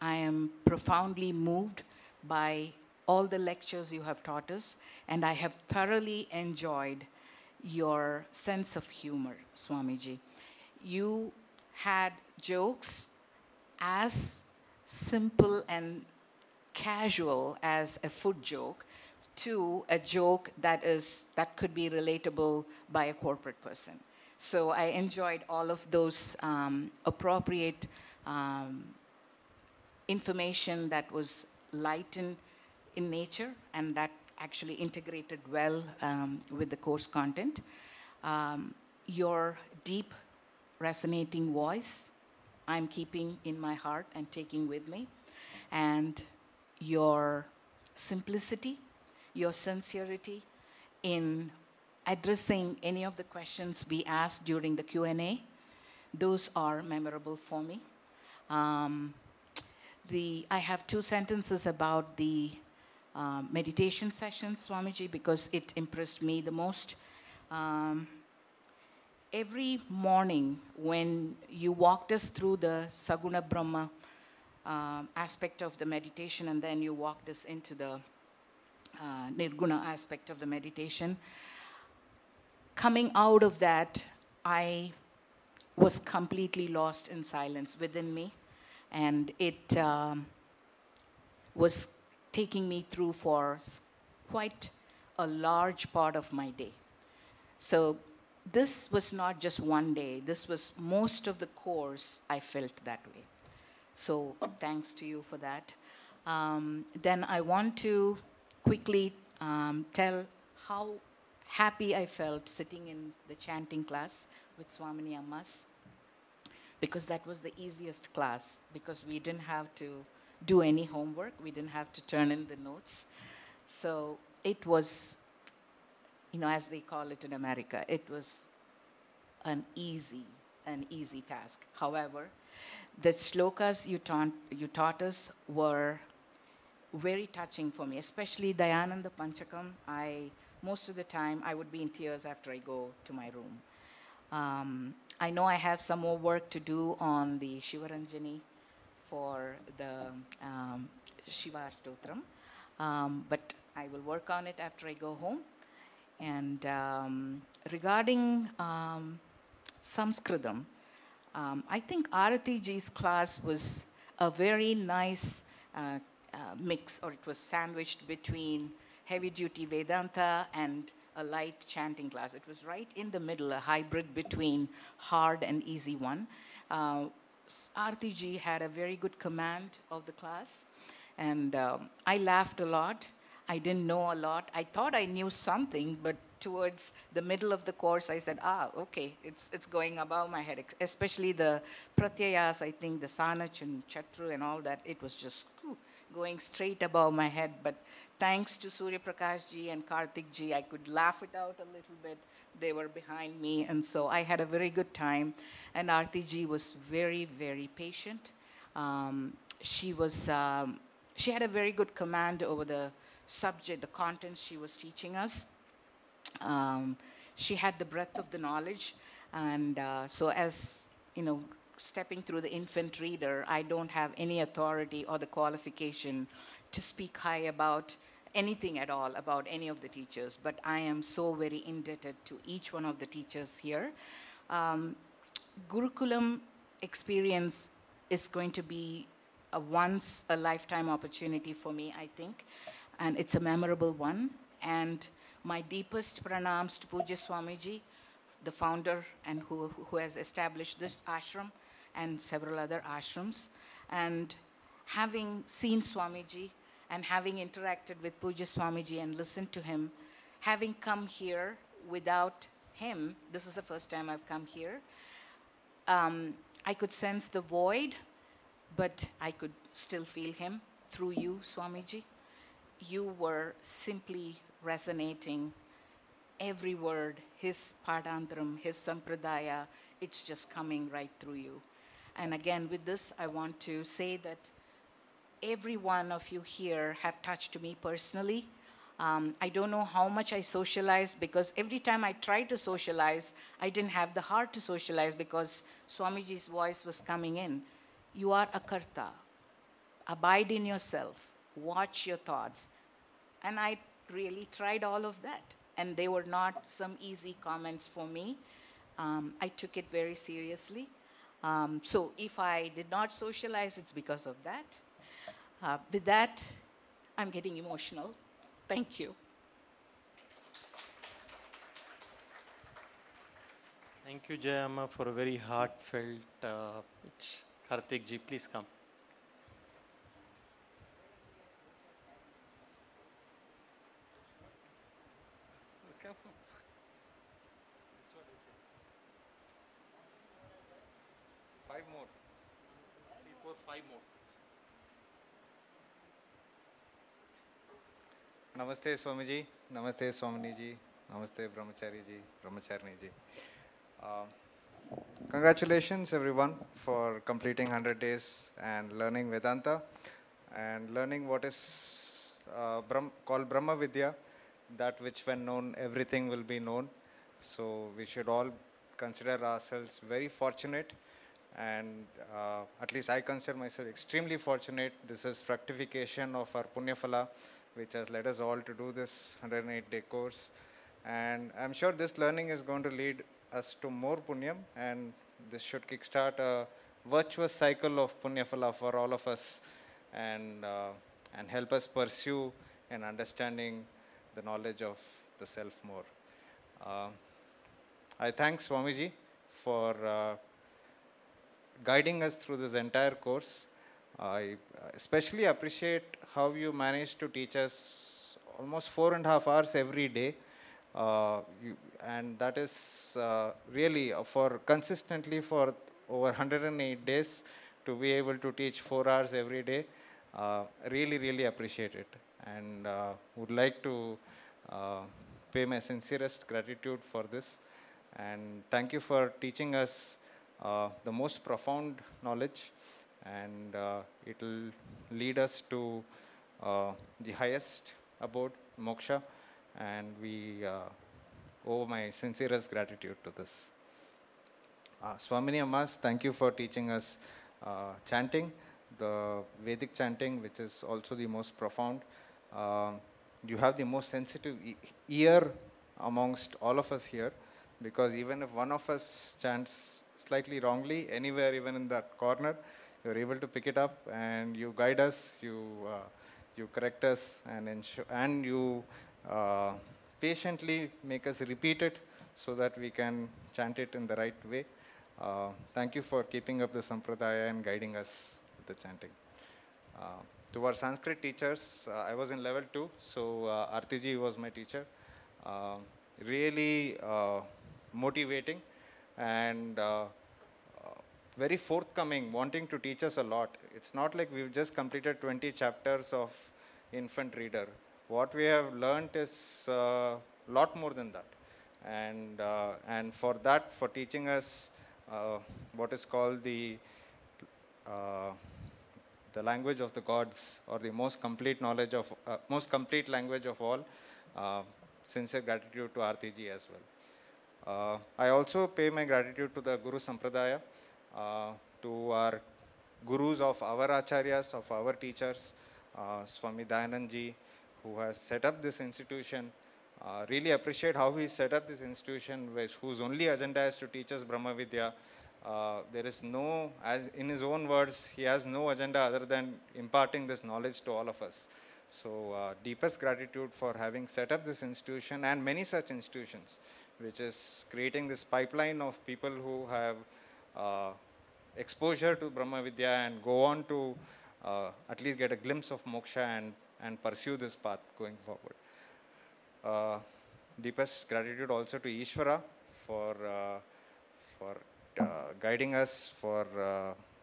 am profoundly moved by all the lectures you have taught us, and I have thoroughly enjoyed your sense of humor, Swamiji. You had jokes as simple and casual as a food joke to a joke that could be relatable by a corporate person. So I enjoyed all of those appropriate information that was light in nature and that actually integrated well with the course content. Your deep resonating voice, I'm keeping in my heart and taking with me. And your simplicity, your sincerity in addressing any of the questions we asked during the Q&A, those are memorable for me. I have 2 sentences about the meditation session, Swamiji, because it impressed me the most. Every morning when you walked us through the Saguna Brahma aspect of the meditation, and then you walked us into the Nirguna aspect of the meditation, coming out of that, I was completely lost in silence within me, and it was taking me through for quite a large part of my day. So this was not just one day, this was most of the course I felt that way. So thanks to you for that. Then I want to quickly tell how happy I felt sitting in the chanting class with Swamini Ammas, because that was the easiest class, because we didn't have to do any homework, we didn't have to turn in the notes. So it was, as they call it in America, it was an easy task. However, the shlokas you taught us were very touching for me, especially Dayananda Panchakam. Most of the time, I would be in tears after I go to my room. I know I have some more work to do on the Shivaranjani for the Shiva Ashtotram, but I will work on it after I go home. And regarding Sanskritam, I think Arati ji's class was a very nice mix, or it was sandwiched between heavy-duty Vedanta and a light chanting class. It was right in the middle, a hybrid between hard and easy one. Arati ji had a very good command of the class, and I laughed a lot. I didn't know a lot. I thought I knew something, but towards the middle of the course, I said, okay, it's going above my head, especially the pratyayas, I think the sanach and chatru and all that, it was just going straight above my head. But thanks to Surya Prakash ji and Karthik ji, I could laugh it out a little bit. They were behind me, and so I had a very good time. And Aarti ji was very, very patient. She had a very good command over the subject, the content she was teaching us. She had the breadth of the knowledge, and so as stepping through the infant reader, I don't have any authority or the qualification to speak high about anything at all about any of the teachers, but I am so very indebted to each one of the teachers here. Gurukulam experience is going to be a once a lifetime opportunity for me, I think, and it's a memorable one. And my deepest pranams to Pujya Swamiji, the founder and who has established this ashram and several other ashrams. And having seen Swamiji and having interacted with Pujya Swamiji and listened to him, having come here without him, this is the first time I've come here, I could sense the void, but I could still feel him through you, Swamiji. You were simply resonating every word, his Padantram, his Sampradaya, it's just coming right through you. And again, with this, I want to say that every one of you here have touched me personally. I don't know how much I socialized, because every time I tried to socialize, I didn't have the heart to socialize because Swamiji's voice was coming in. You are a karta. Abide in yourself. Watch your thoughts. And I really tried all of that. And they were not some easy comments for me. I took it very seriously. So if I did not socialize, it's because of that. With that, I'm getting emotional. Thank you. Thank you, Jayamma, for a very heartfelt pitch. Karthik ji, please come. Five more. for 5 more. Namaste Swamiji, Namaste Swaminiji, Namaste Brahmachari ji, Brahmacharini ji. Congratulations everyone for completing 100 days and learning Vedanta and learning what is called Brahma Vidya, that which when known everything will be known. So we should all consider ourselves very fortunate, and at least I consider myself extremely fortunate. This is fructification of our Punya Phala, which has led us all to do this 108-day course. And I'm sure this learning is going to lead us to more Punyam, and this should kickstart a virtuous cycle of Punya Phala for all of us, and help us pursue and understanding the knowledge of the self more. I thank Swamiji for guiding us through this entire course. I especially appreciate how you managed to teach us almost 4.5 hours every day. And that is really for consistently for over 108 days to be able to teach 4 hours every day. Really appreciate it, and would like to pay my sincerest gratitude for this. And thank you for teaching us the most profound knowledge, and it will lead us to the highest abode, moksha, and we owe my sincerest gratitude to this. Swamini Ammas, thank you for teaching us chanting, the Vedic chanting, which is also the most profound. You have the most sensitive ear amongst all of us here, because even if one of us chants slightly wrongly, anywhere, even in that corner, you're able to pick it up and you guide us, you correct us, and you patiently make us repeat it so that we can chant it in the right way. Thank you for keeping up the sampradaya and guiding us with the chanting. To our Sanskrit teachers, I was in level 2, so Arti ji was my teacher. Really motivating and very forthcoming, wanting to teach us a lot. It's not like we've just completed 20 chapters of infant reader. What we have learnt is a lot more than that. And for that, for teaching us what is called the language of the gods, or the most complete knowledge of, most complete language of all, sincere gratitude to Arti ji as well. I also pay my gratitude to the Guru Sampradaya, to our gurus of our acharyas, of our teachers, Swami Dayanand ji, who has set up this institution. Really appreciate how he set up this institution, whose only agenda is to teach us Brahma Vidya. There is no, as in his own words, he has no agenda other than imparting this knowledge to all of us. So deepest gratitude for having set up this institution and many such institutions, which is creating this pipeline of people who have exposure to Brahma Vidya and go on to at least get a glimpse of moksha and pursue this path going forward. Deepest gratitude also to Ishvara for guiding us, for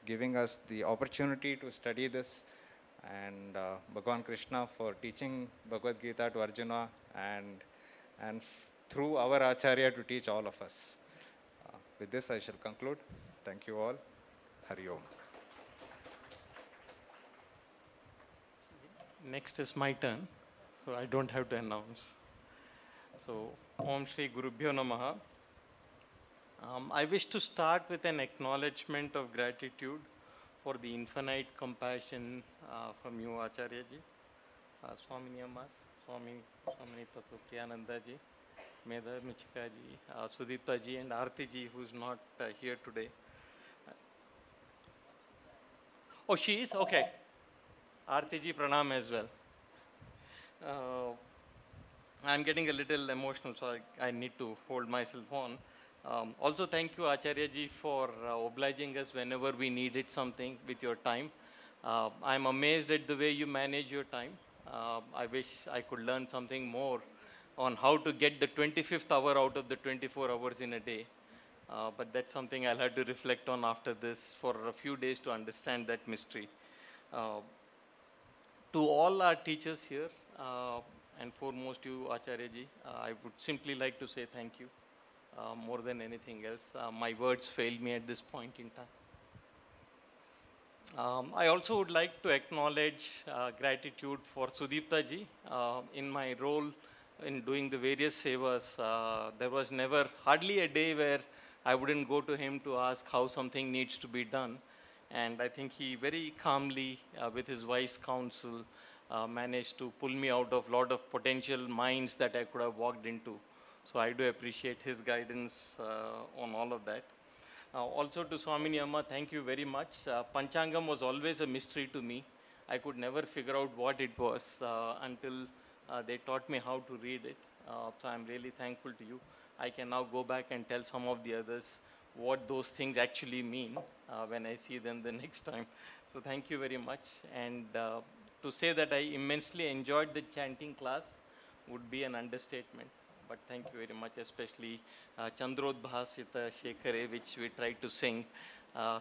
giving us the opportunity to study this, and Bhagavan Krishna for teaching Bhagavad Gita to Arjuna, and through our Acharya to teach all of us. With this I shall conclude. Thank you all. Hari Om. Next is my turn, so I don't have to announce. So, Om Shri Gurubhyo Namaha. I wish to start with an acknowledgement of gratitude for the infinite compassion from you, Acharya ji, Swamini Ammas, Swamini Tattva Priyananda ji, Medha Michika ji, Sudipta ji, and Arti ji, who is not here today. Oh, she is? Okay. Arti ji, pranam as well. I'm getting a little emotional, so I need to hold myself on. Also, thank you, Acharya ji, for obliging us whenever we needed something with your time. I'm amazed at the way you manage your time. I wish I could learn something more on how to get the 25th hour out of the 24 hours in a day. but that's something I'll have to reflect on after this for a few days to understand that mystery. Uh, to all our teachers here, and foremost you, Acharya ji, I would simply like to say thank you more than anything else. My words failed me at this point in time. I also would like to acknowledge gratitude for Sudipta ji. In my role in doing the various sevas, there was never, hardly a day where I wouldn't go to him to ask how something needs to be done. And I think he very calmly, with his wise counsel, managed to pull me out of a lot of potential mines that I could have walked into. So I do appreciate his guidance on all of that. Also to Swamini Amma, thank you very much. Panchangam was always a mystery to me. I could never figure out what it was until they taught me how to read it. So I'm really thankful to you. I can now go back and tell some of the others what those things actually mean when I see them the next time. So thank you very much. And to say that I immensely enjoyed the chanting class would be an understatement. But thank you very much, especially Chandrodbhasita Shekhare, which we try to sing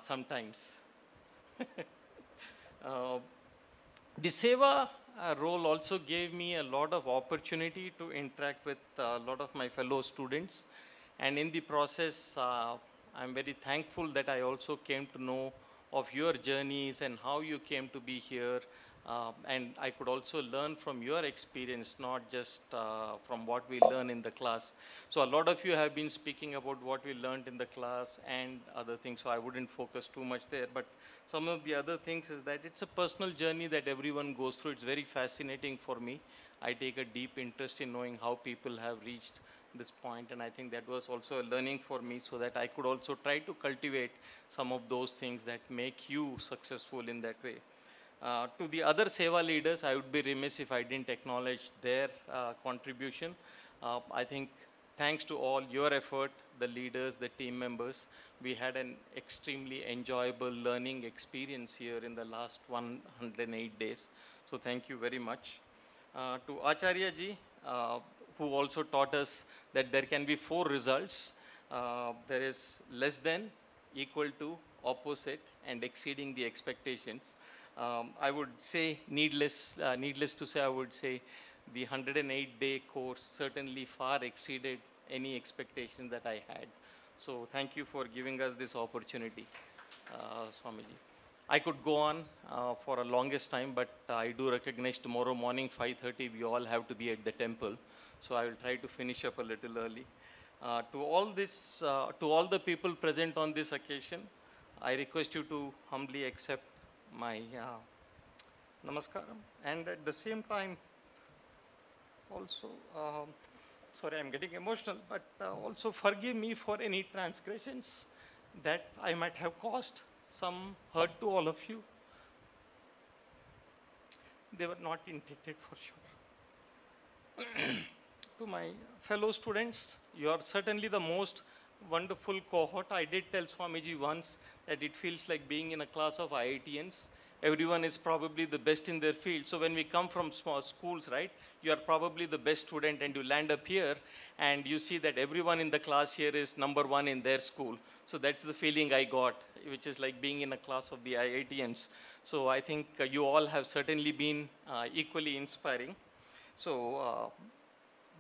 sometimes. The Seva role also gave me a lot of opportunity to interact with a lot of my fellow students. And in the process, I'm very thankful that I also came to know of your journeys and how you came to be here. And I could also learn from your experience, not just from what we learn in the class. So a lot of you have been speaking about what we learned in the class and other things, so I wouldn't focus too much there. But some of the other things is that it's a personal journey that everyone goes through. It's very fascinating for me. I take a deep interest in knowing how people have reached this point, and I think that was also a learning for me, so that I could also try to cultivate some of those things that make you successful in that way. To the other Seva leaders, I would be remiss if I didn't acknowledge their contribution. I think thanks to all your effort, the leaders, the team members, we had an extremely enjoyable learning experience here in the last 108 days. So thank you very much. To Acharya ji, who also taught us that there can be 4 results. There is less than, equal to, opposite, and exceeding the expectations. I would say, needless to say, I would say the 108-day course certainly far exceeded any expectation that I had. So thank you for giving us this opportunity, Swamiji. I could go on for a longest time, but I do recognize tomorrow morning, 5:30, we all have to be at the temple. So I will try to finish up a little early. To all the people present on this occasion, I request you to humbly accept my namaskaram, and at the same time also, sorry, I'm getting emotional, but also forgive me for any transgressions that I might have caused some hurt to all of you. They were not intended, for sure. To my fellow students, you are certainly the most wonderful cohort. I did tell Swamiji once that it feels like being in a class of IITians. Everyone is probably the best in their field. So when we come from small schools, right, you are probably the best student, and you land up here and you see that everyone in the class here is #1 in their school. So that's the feeling I got, which is like being in a class of the IITians. So I think you all have certainly been equally inspiring. So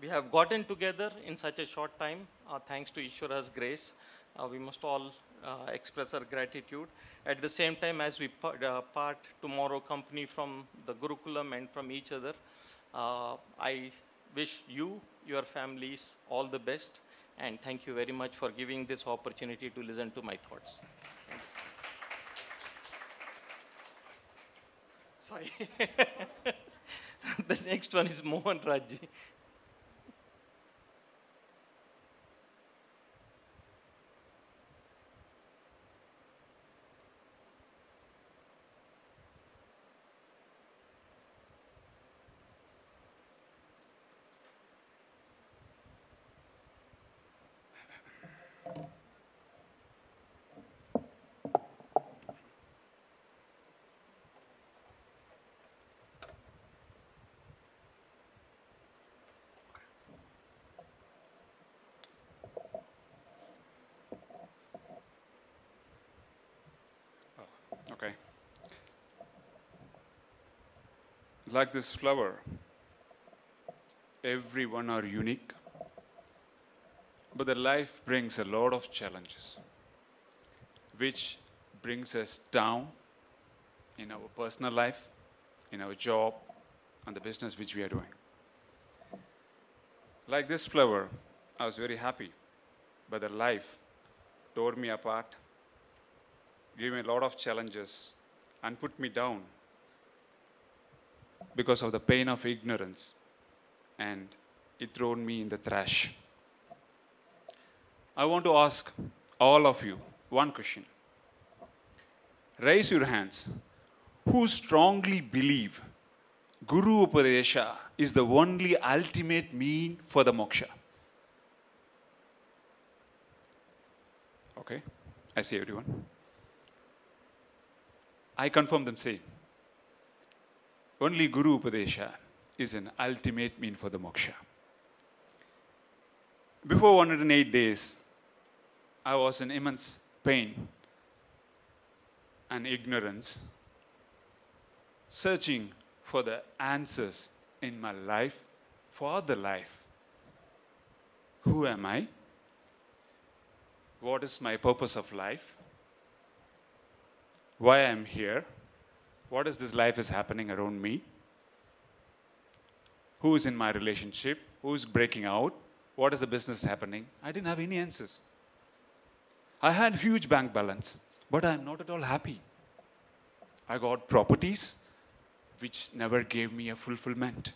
we have gotten together in such a short time, thanks to Ishwara's grace. We must all express our gratitude. At the same time, as we part tomorrow company from the Gurukulam and from each other, I wish you, your families, all the best. And thank you very much for giving this opportunity to listen to my thoughts. Sorry. The next one is Mohan Rajji. like this flower, everyone are unique, but the life brings a lot of challenges, which brings us down in our personal life, in our job, and the business which we are doing. Like this flower, I was very happy, but the life tore me apart, gave me a lot of challenges, and put me down because of the pain of ignorance, and it thrown me in the trash. I want to ask all of you one question. Raise your hands. Who strongly believe Guru Upadesha is the only ultimate mean for the moksha? Okay, I see everyone. I confirm them same. Only Guru Upadesha is an ultimate mean for the moksha. Before 108 days, I was in immense pain and ignorance, searching for the answers in my life, for the life. Who am I? What is my purpose of life? Why I am here? What is this life is happening around me? Who is in my relationship? Who is breaking out? What is the business happening? I didn't have any answers. I had huge bank balance, but I am not at all happy. I got properties which never gave me a fulfillment.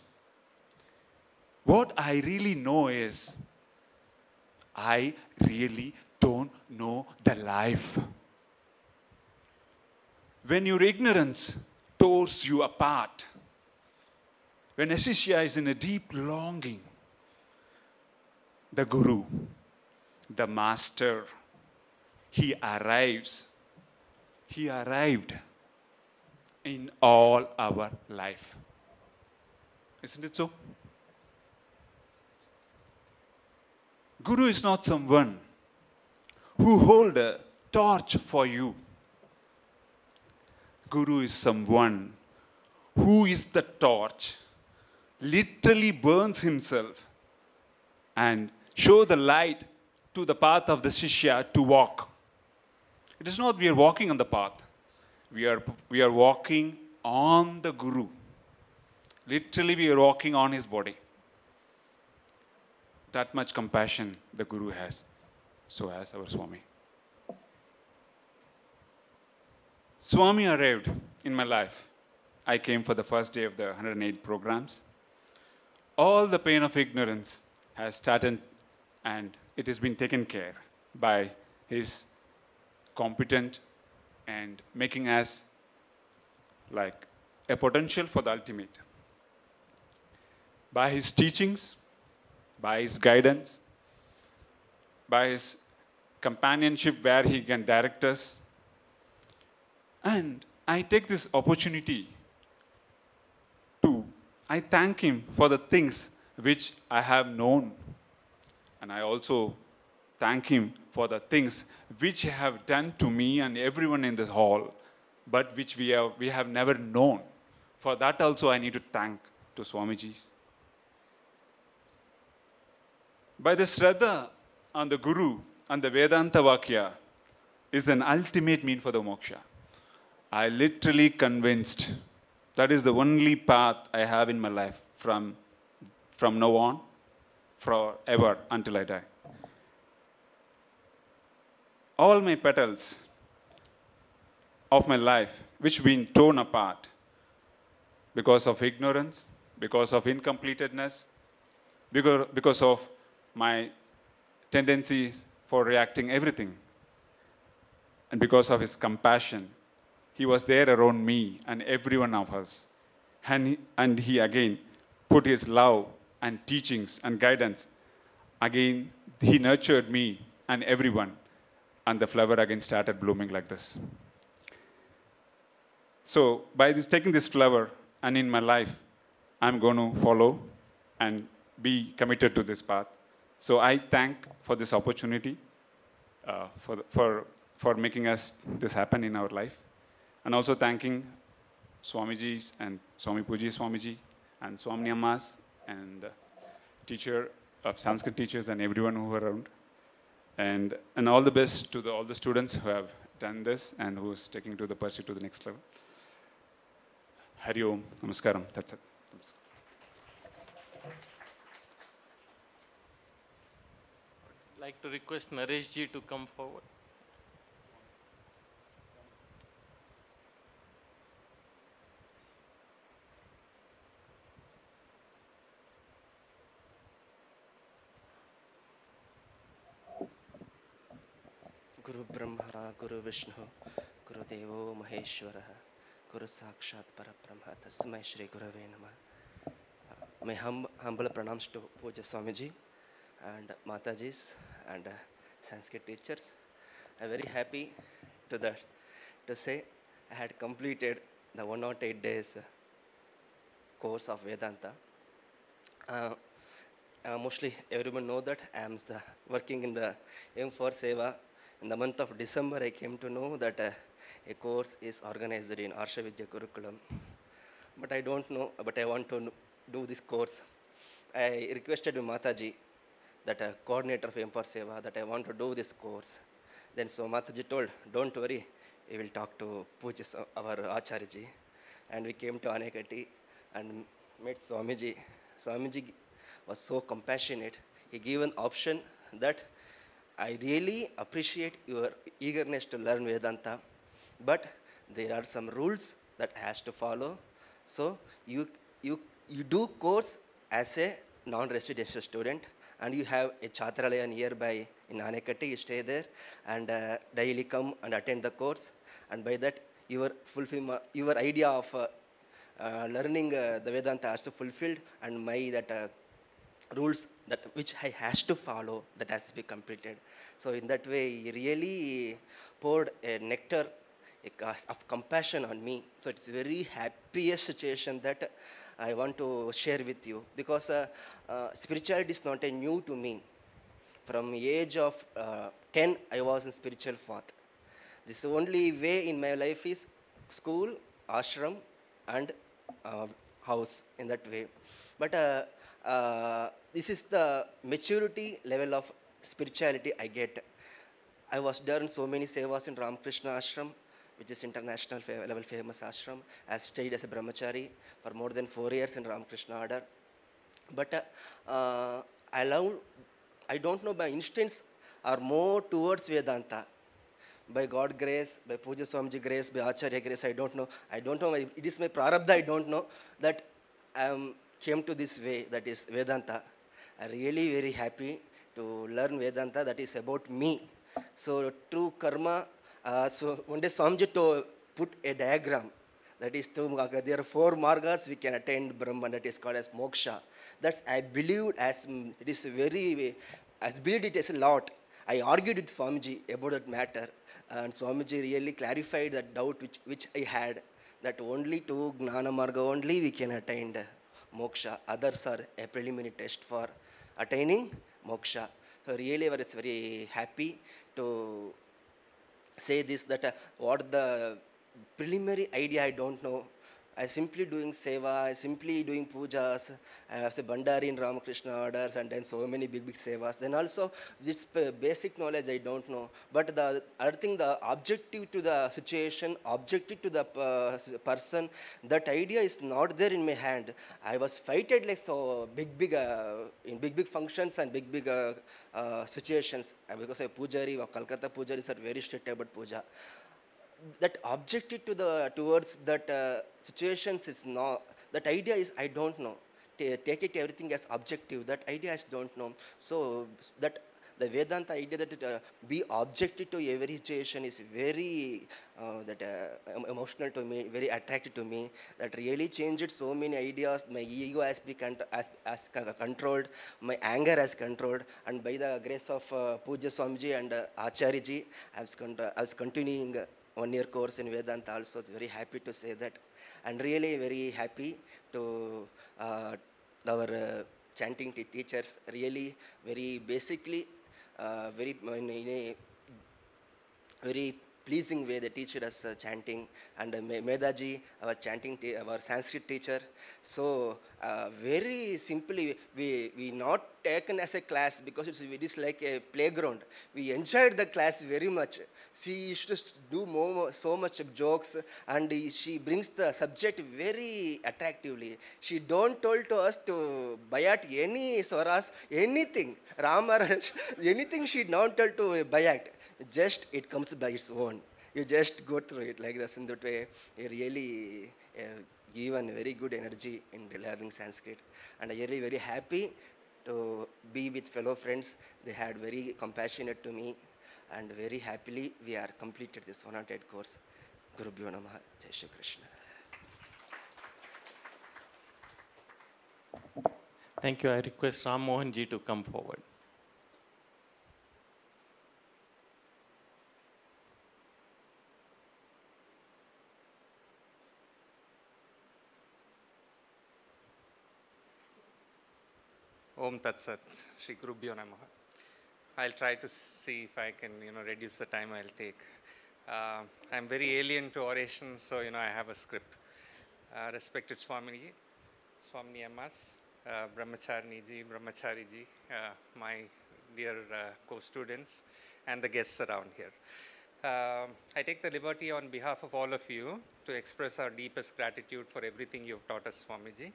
What I really know is, I really don't know the life. When your ignorance tears you apart, when a Shishya is in a deep longing, the Guru, the Master, he arrives. He arrived in all our life. Isn't it so? Guru is not someone who hold a torch for you. Guru is someone who is the torch, literally burns himself and show the light to the path of the Shishya to walk. It is not we are walking on the path. We are walking on the Guru. Literally we are walking on his body. That much compassion the Guru has. So has our Swami. Swami arrived in my life. I came for the first day of the 108 programs. All the pain of ignorance has started, and it has been taken care by his competent and making us like a potential for the ultimate. By his teachings, by his guidance, by his companionship where he can direct us. And I take this opportunity to, I thank him for the things which I have known. And I also thank him for the things which he have done to me and everyone in this hall, but which we have never known. For that also I need to thank to Swamijis. By the Shraddha on the Guru and the Vedanta Vakya is an ultimate mean for the moksha. I literally convinced that is the only path I have in my life from now on, forever until I die. All my petals of my life which have been torn apart because of ignorance, because of incompletedness, because of my tendencies for reacting everything, and because of his compassion, he was there around me and every one of us. And he again put his love and teachings and guidance. Again, he nurtured me and everyone. And the flower again started blooming like this. So by taking this flower and in my life, I'm going to follow and be committed to this path. So I thank for this opportunity, for making us this happen in our life. And also thanking Swamiji's and Swami Puji Swamiji and Swamini Ammas and teacher of Sanskrit teachers and everyone who are around. And all the best to all the students who have done this and who is taking to the pursuit to the next level. Hari Om, Namaskaram, that's it. Like to request Naresh ji to come forward. Guru Brahma, Guru Vishnu, Guru Devo Maheshwara, Guru Sakshat Parabrahma, Tasmai Shri Gurave Namah. My humble pranams to Puja Swamiji and Matajis and Sanskrit teachers. I'm very happy to say I had completed the 108 days course of Vedanta. Mostly everyone know that I am working in the M4 Seva. In the month of December, I came to know that a course is organized in Arsha Vidya Curriculum. But I don't know, but I want to do this course. I requested Mataji, that a coordinator of M4 Seva, that I want to do this course. Then so Mataji told, don't worry, we will talk to Puja, our Acharyaji. And we came to Anekati and met Swamiji. Swamiji was so compassionate. He gave an option that I really appreciate your eagerness to learn Vedanta, but there are some rules that has to follow. So you do course as a non-residential student, and you have a Chatralaya nearby in Anekati. You stay there and daily come and attend the course. And by that, your idea of learning the Vedanta has to fulfilled, and my rules that which I has to follow, that has to be completed. So in that way, he really poured a nectar of compassion on me. So it's a very happiest situation that I want to share with you, because spirituality is not a new to me. From the age of 10, I was in spiritual path. This only way in my life is school, ashram, and house, in that way. But this is the maturity level of spirituality I get. I was done so many sevas in Ramakrishna Ashram, which is international level famous ashram. I stayed as a brahmachari for more than 4 years in Ramakrishna order. But I don't know, by instance or more towards Vedanta. By God grace, by Puja Swamiji grace, by Acharya grace, I don't know. It is my prarabdha, I don't know, that I came to this way, that is Vedanta. I'm really very happy to learn Vedanta, that is about me. So through karma, so one day Swamiji to put a diagram, that is there are 4 margas we can attain Brahman, that is called as moksha. That's I believe as it is very, as believed it is a lot. I argued with Swamiji about that matter, and Swamiji really clarified that doubt which I had, that only to Gnana Marga only we can attain moksha. Others are a preliminary test for attaining moksha. So really I was very happy to say this, that what the preliminary idea I don't know. I simply doing seva, I simply doing pujas, I was a Bandari in Ramakrishna orders, and then so many big sevas. Then also this basic knowledge I don't know. But the other thing, the objective to the situation, objective to the person, that idea is not there in my hand. I was fighted like so in big functions and big situations, because a pujari or Calcutta pujaris are very strict about puja. That objective towards that situations is not, that idea is I don't know. Take it everything as objective, that idea is don't know. So that the Vedanta idea that it, be objective to every situation is very emotional to me, very attractive to me. That really changed so many ideas. My ego has been controlled, my anger has controlled, and by the grace of Puja Swamiji and Acharyaji, I was continuing 1 year course in Vedanta also. It's very happy to say that, and really very happy to our chanting teachers, really very basically very pleasing way they teach us chanting. And Medaji, our our Sanskrit teacher. So very simply, we not taken as a class because it is like a playground. We enjoyed the class very much. She used to do so much of jokes, and she brings the subject very attractively. She don't told to us to buy at any swaras, anything, Ramaraj, anything she not told to buy at. Just it comes by its own. You just go through it like this in that way. You really given very good energy in learning Sanskrit. And I really very happy to be with fellow friends. They had very compassionate to me, and very happily we are completed this 100 course. Gurubhyo Namaha. Jai Shri Krishna. Thank you. I request Ram Mohan ji to come forward. Om Tat Sat, Shri Gurubhyo Namaha. I'll try to see if I can, reduce the time I'll take. I'm very alien to oration, so, I have a script. Respected Swamini, Swamini Ammas, Brahmacharini ji, Brahmachari ji, my dear co-students, and the guests around here. I take the liberty on behalf of all of you to express our deepest gratitude for everything you've taught us, Swamiji,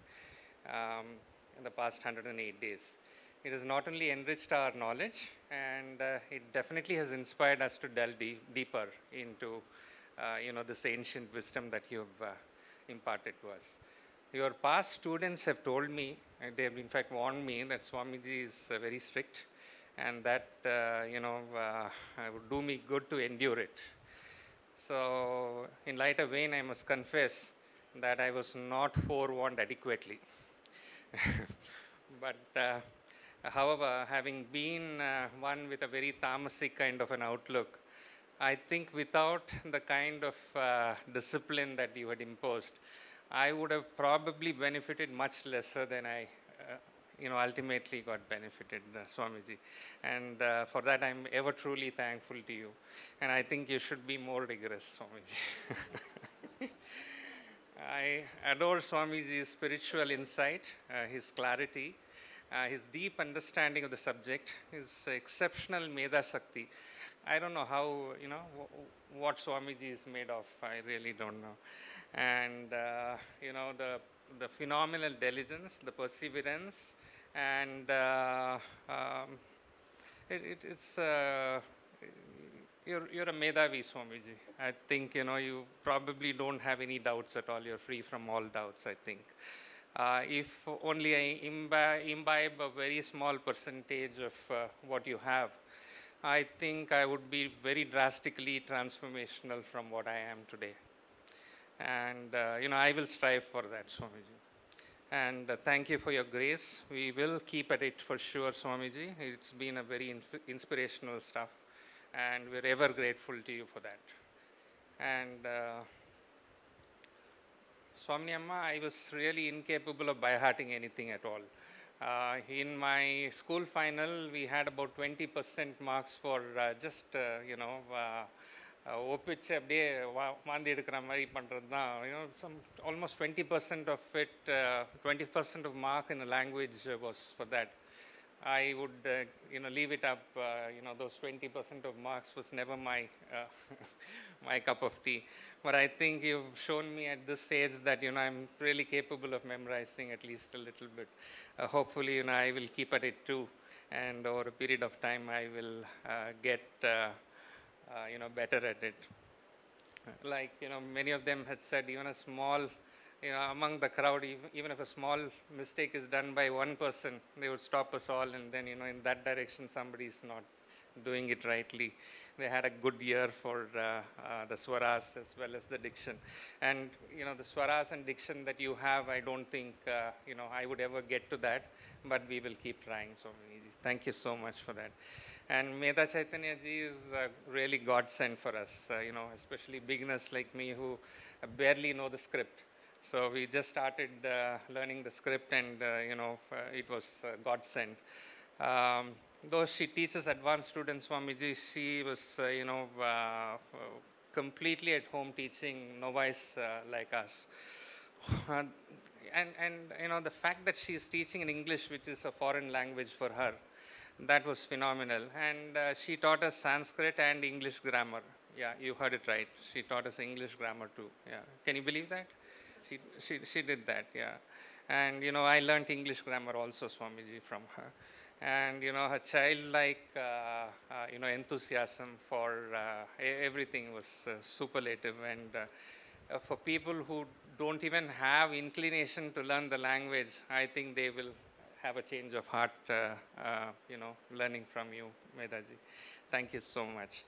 in the past 108 days. It has not only enriched our knowledge, and it definitely has inspired us to delve deeper into, this ancient wisdom that you've imparted to us. Your past students have told me, they have in fact warned me that Swamiji is very strict, and that, it would do me good to endure it. So, in lighter vein, I must confess that I was not forewarned adequately. But, however, having been one with a very tamasic kind of an outlook, I think without the kind of discipline that you had imposed, I would have probably benefited much lesser than I, ultimately got benefited, Swamiji. And for that, I'm ever truly thankful to you. And I think you should be more rigorous, Swamiji. I adore Swamiji's spiritual insight, his clarity, his deep understanding of the subject, his exceptional Meda Sakti. I don't know how, what Swamiji is made of. I really don't know. And, the phenomenal diligence, the perseverance, and it's you're a Medavi, Swamiji. I think, you probably don't have any doubts at all. You're free from all doubts, I think. If only I imbibe a very small percentage of what you have, I think I would be very drastically transformational from what I am today. And, I will strive for that, Swamiji. And thank you for your grace. We will keep at it for sure, Swamiji. It's been a very inspirational stuff, and we're ever grateful to you for that. And Swami Amma, I was really incapable of by-hearting anything at all. In my school final, we had about 20% marks for just, ஒப்பிச்சு அப்படியே வாந்தி எடுக்கிற மாதிரி பண்ணுறது தான் almost 20% of it, 20% of mark in the language was for that. I would, leave it up, those 20% of marks was never my, my cup of tea. But I think you've shown me at this stage that, I'm really capable of memorizing at least a little bit. Hopefully, I will keep at it too. And over a period of time, I will get, better at it. Like, many of them had said, even a small, among the crowd, even if a small mistake is done by one person, they would stop us all, and then, in that direction, somebody is not doing it rightly. They had a good year for the swaras as well as the diction. And, the swaras and diction that you have, I don't think, I would ever get to that, but we will keep trying. So, thank you so much for that. And Meda Chaitanya ji is really godsend for us, especially beginners like me who barely know the script. So we just started learning the script, and, it was godsend. Though she teaches advanced students, Swamiji, she was, completely at home teaching novice like us. And you know, the fact that she is teaching in English, which is a foreign language for her, that was phenomenal. And she taught us Sanskrit and English grammar. Yeah, you heard it right. She taught us English grammar too. Yeah, can you believe that? She did that. Yeah, and you know, I learned English grammar also, Swamiji, from her. And you know, her childlike you know, enthusiasm for everything was superlative. And for people who don't even have inclination to learn the language, I think they will have a change of heart, you know, learning from you, Medaji. Thank you so much.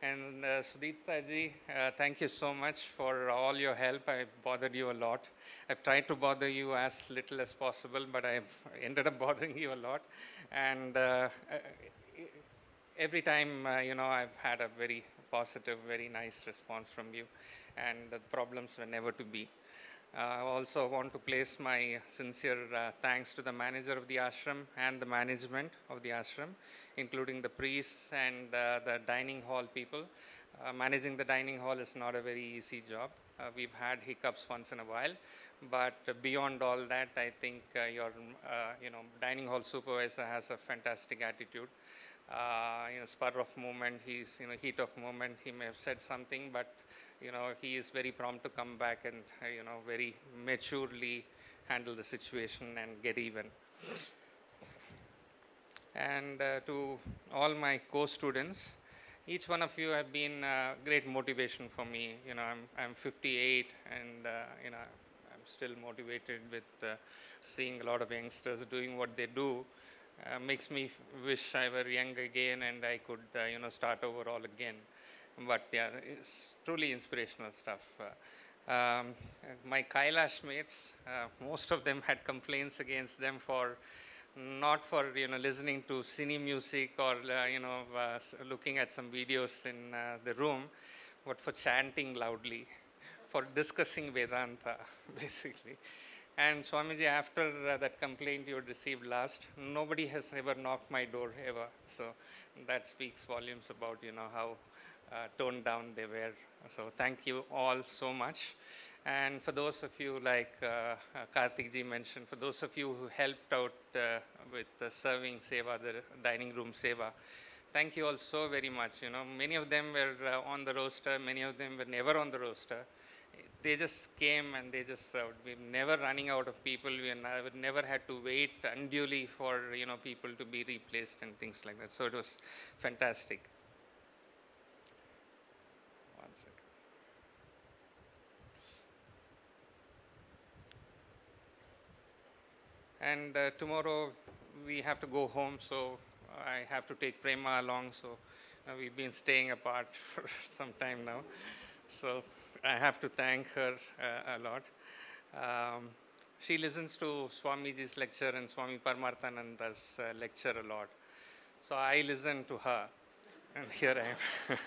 And Sudipta ji, thank you so much for all your help. I bothered you a lot. I've tried to bother you as little as possible, but I've ended up bothering you a lot. And every time, you know, I've had a very positive, very nice response from you. And the problems were never to be. I also want to place my sincere thanks to the manager of the ashram and the management of the ashram, including the priests and the dining hall people. Managing the dining hall is not a very easy job. We've had hiccups once in a while, but beyond all that, I think your you know, dining hall supervisor has a fantastic attitude. You know, spur of moment, he's, you know, heat of moment, he may have said something, but you know, he is very prompt to come back and, you know, very maturely handle the situation and get even. And to all my co-students, each one of you have been great motivation for me. You know, I'm 58 and, you know, I'm still motivated with seeing a lot of youngsters doing what they do. Makes me wish I were young again and I could, you know, start over all again. But yeah, it's truly inspirational stuff. My Kailash mates, most of them had complaints against them for not for, you know, listening to cine music or you know, looking at some videos in the room, but for chanting loudly, for discussing Vedanta, basically. And Swamiji, after that complaint you had received last, nobody has ever knocked my door ever. So that speaks volumes about, you know, how toned down they were. So thank you all so much. And for those of you, like Karthik ji mentioned, for those of you who helped out with serving seva, the dining room seva, thank you all so very much. You know, many of them were on the roster, many of them were never on the roster. They just came and they just served. We were never running out of people. We never had to wait unduly for, you know, people to be replaced and things like that. So it was fantastic. One second. And tomorrow we have to go home, so I have to take Prema along. So we've been staying apart for some time now. So I have to thank her a lot. She listens to Swamiji's lecture and Swami Paramarthananda's lecture a lot. So I listen to her, and here I am.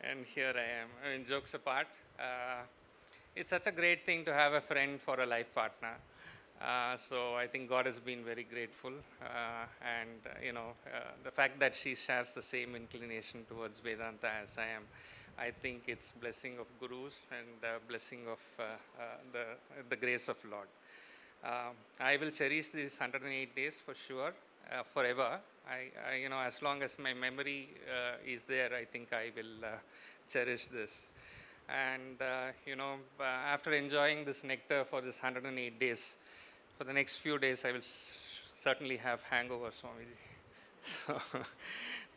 And here I am. I mean, jokes apart, it's such a great thing to have a friend for a life partner. So I think God has been very grateful, and you know, the fact that she shares the same inclination towards Vedanta as I am, I think it's blessing of gurus and blessing of the grace of Lord. I will cherish these 108 days for sure, forever. I, you know, as long as my memory is there, I think I will cherish this. And you know, after enjoying this nectar for this 108 days, for the next few days, I will certainly have hangover, Swamiji. So,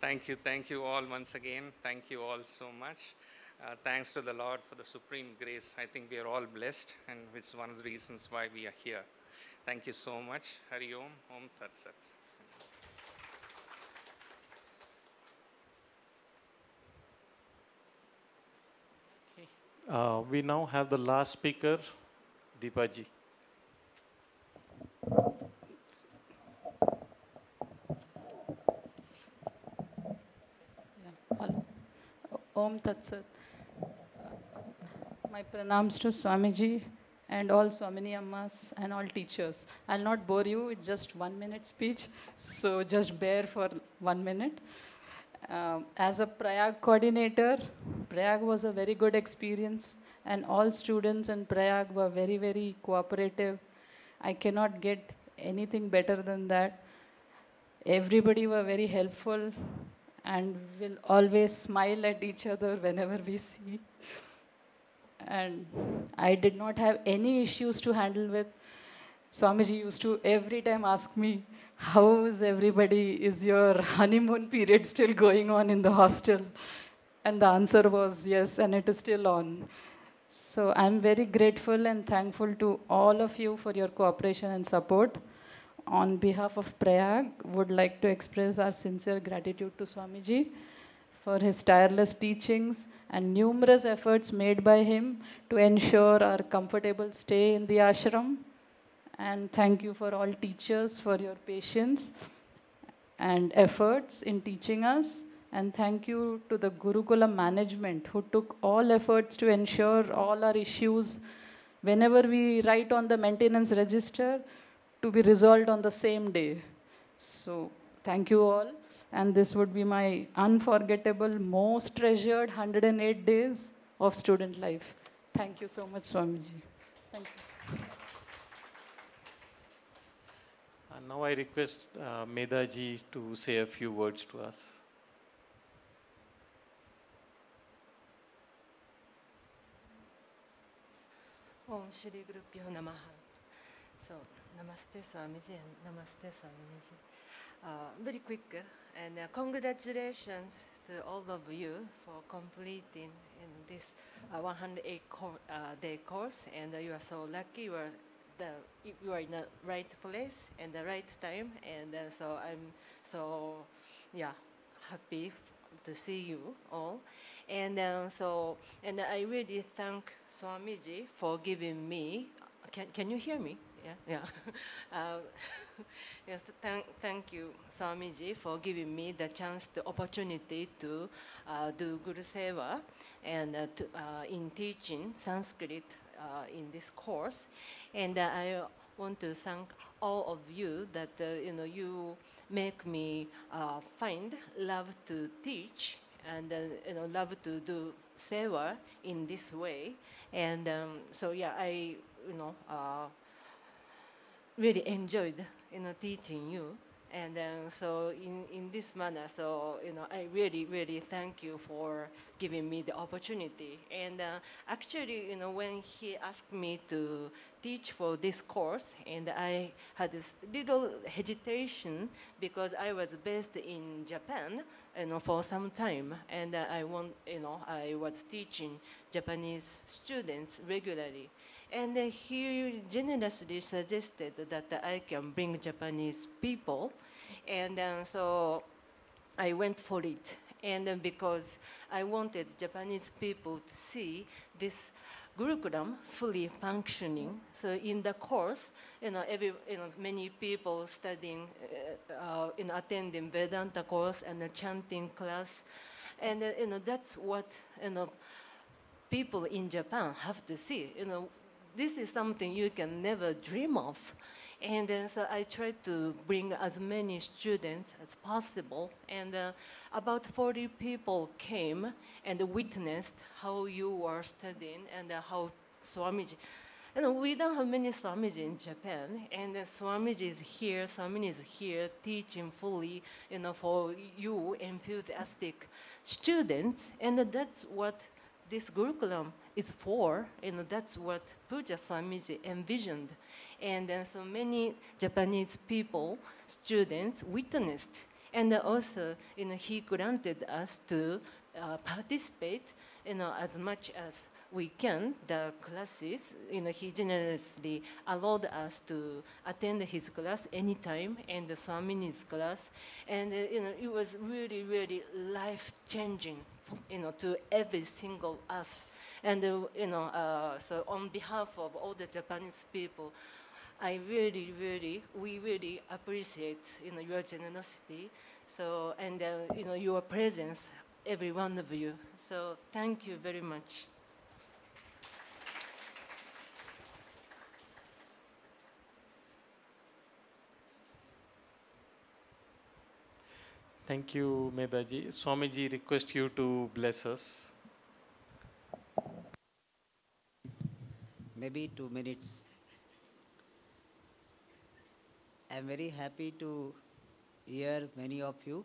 thank you all once again. Thank you all so much. Thanks to the Lord for the supreme grace. I think we are all blessed, and it's one of the reasons why we are here. Thank you so much. Hari Om, Om Tat Sat. We now have the last speaker, Deepaji. Hello. Om Tat Sat. My pranams to Swamiji and all Swamini Ammas and all teachers. I'll not bore you, it's just 1 minute speech, so just bear for 1 minute. As a Prayag coordinator, Prayag was a very good experience, and all students in Prayag were very, very cooperative. I cannot get anything better than that. Everybody were very helpful and will always smile at each other whenever we see. And I did not have any issues to handle with. Swamiji used to every time ask me, how is everybody? Is your honeymoon period still going on in the hostel? And the answer was yes, and it is still on. So I'm very grateful and thankful to all of you for your cooperation and support. On behalf of Prayag, would like to express our sincere gratitude to Swamiji for his tireless teachings and numerous efforts made by him to ensure our comfortable stay in the ashram. And thank you for all teachers for your patience and efforts in teaching us. And thank you to the Gurukula management who took all efforts to ensure all our issues, whenever we write on the maintenance register, to be resolved on the same day. So thank you all. And this would be my unforgettable, most treasured 108 days of student life. Thank you so much, Swamiji. Thank you. And now I request Medaji to say a few words to us. Om Shri Guru Pyo Namaha. So, Namaste Swamiji and Namaste Swamiji. Very quick, and congratulations to all of you for completing this 108-day course. And you are so lucky. You are in the right place and the right time. And so I'm so happy to see you all. And and I really thank Swamiji for giving me. Can you hear me? Yeah. Yes, thank you, Swamiji, for giving me the chance, the opportunity to do Guru Seva and in teaching Sanskrit in this course. And I want to thank all of you that you make me find love to teach and love to do Seva in this way. And I really enjoyed teaching you. And so in this manner, I really thank you for giving me the opportunity. And actually, when he asked me to teach for this course, and I had this little hesitation because I was based in Japan, for some time, and I was teaching Japanese students regularly. And he generously suggested that I can bring Japanese people. And so I went for it. And because I wanted Japanese people to see this Gurukulam fully functioning. So in the course, many people studying, attending Vedanta course and a chanting class. And that's what people in Japan have to see. This is something you can never dream of. And so I tried to bring as many students as possible. And about 40 people came and witnessed how you were studying and how Swamiji. We don't have many Swamiji in Japan. And Swamiji is here teaching fully, for you enthusiastic students. And that's what this Gurukulam is for, that's what Puja Swamiji envisioned. And so many Japanese people, students, witnessed. And also, he granted us to participate, as much as we can, the classes. He generously allowed us to attend his class anytime, and the Swamini's class. And, it was really, really life-changing, to every single us. And, so on behalf of all the Japanese people, we really appreciate, your generosity. So, and, your presence, every one of you. So thank you very much. Thank you, Medaji. Swamiji, request you to bless us. Maybe 2 minutes. I'm very happy to hear many of you.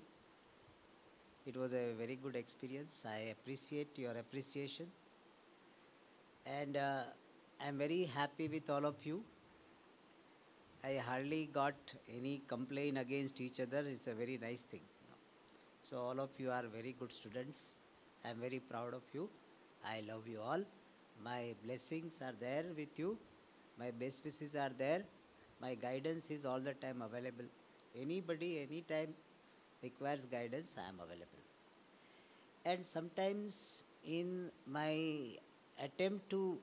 It was a very good experience. I appreciate your appreciation. And I'm very happy with all of you. I hardly got any complaint against each other. It's a very nice thing. So all of you are very good students. I'm very proud of you. I love you all. My blessings are there with you. My best wishes are there. My guidance is all the time available. Anybody, anytime requires guidance, I am available. And sometimes in my attempt to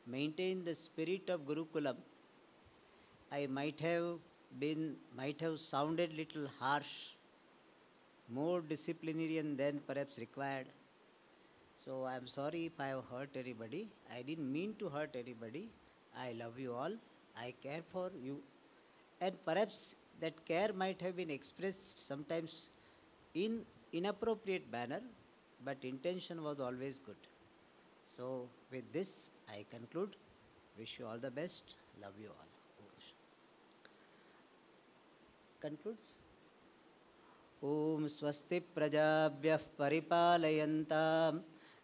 maintain the spirit of Gurukulam, I might have sounded little harsh, more disciplinarian than perhaps required. So I am sorry if I have hurt anybody. I didn't mean to hurt anybody. I love you all. I care for you. And perhaps that care might have been expressed sometimes in inappropriate manner, but intention was always good. So with this, I conclude. Wish you all the best. Love you all. Concludes. Om swasti prajabhyah paripalayantam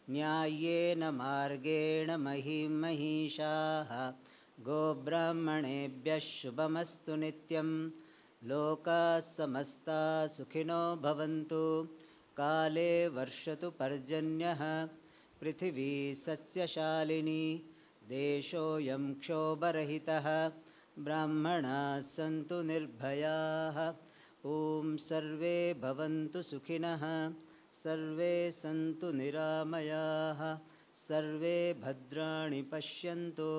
न्याय्येन मार्गेण महिं महिषाः गोब्राह्मणेभ्यः शुभमस्तु नित्यं लोकाः समस्ताः सुखिनो भवन्तु काले वर्षतु पर्जन्यः पृथिवी सस्यशालिनी देशोऽयं क्षोभरहितः ब्राह्मणाः सन्तु निर्भयाः ॐ सर्वे भवन्तु सुखिनः सर्वे सन्तु निरामयाः सर्वे भद्राणि पश्यन्तु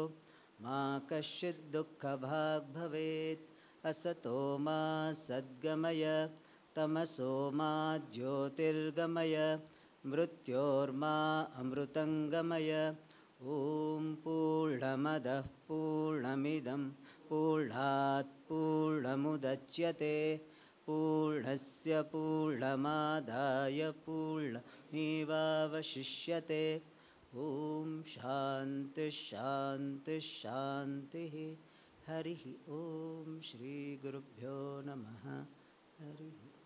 मा कश्चित् दुःखभाग् भवेत् असतो मा सद्गमय तमसो मा ज्योतिर्गमय मृत्योर्मा अमृतङ्गमय ॐ पूर्णमदः पूर्णमिदं पूर्णात् पूर्णमुदच्यते पूर्णस्य पूर्णमादाय पूर्णमेवावशिष्यते ॐ शान्ति शान्ति शान्तिः हरिः ॐ श्रीगुरुभ्यो नमः हरिः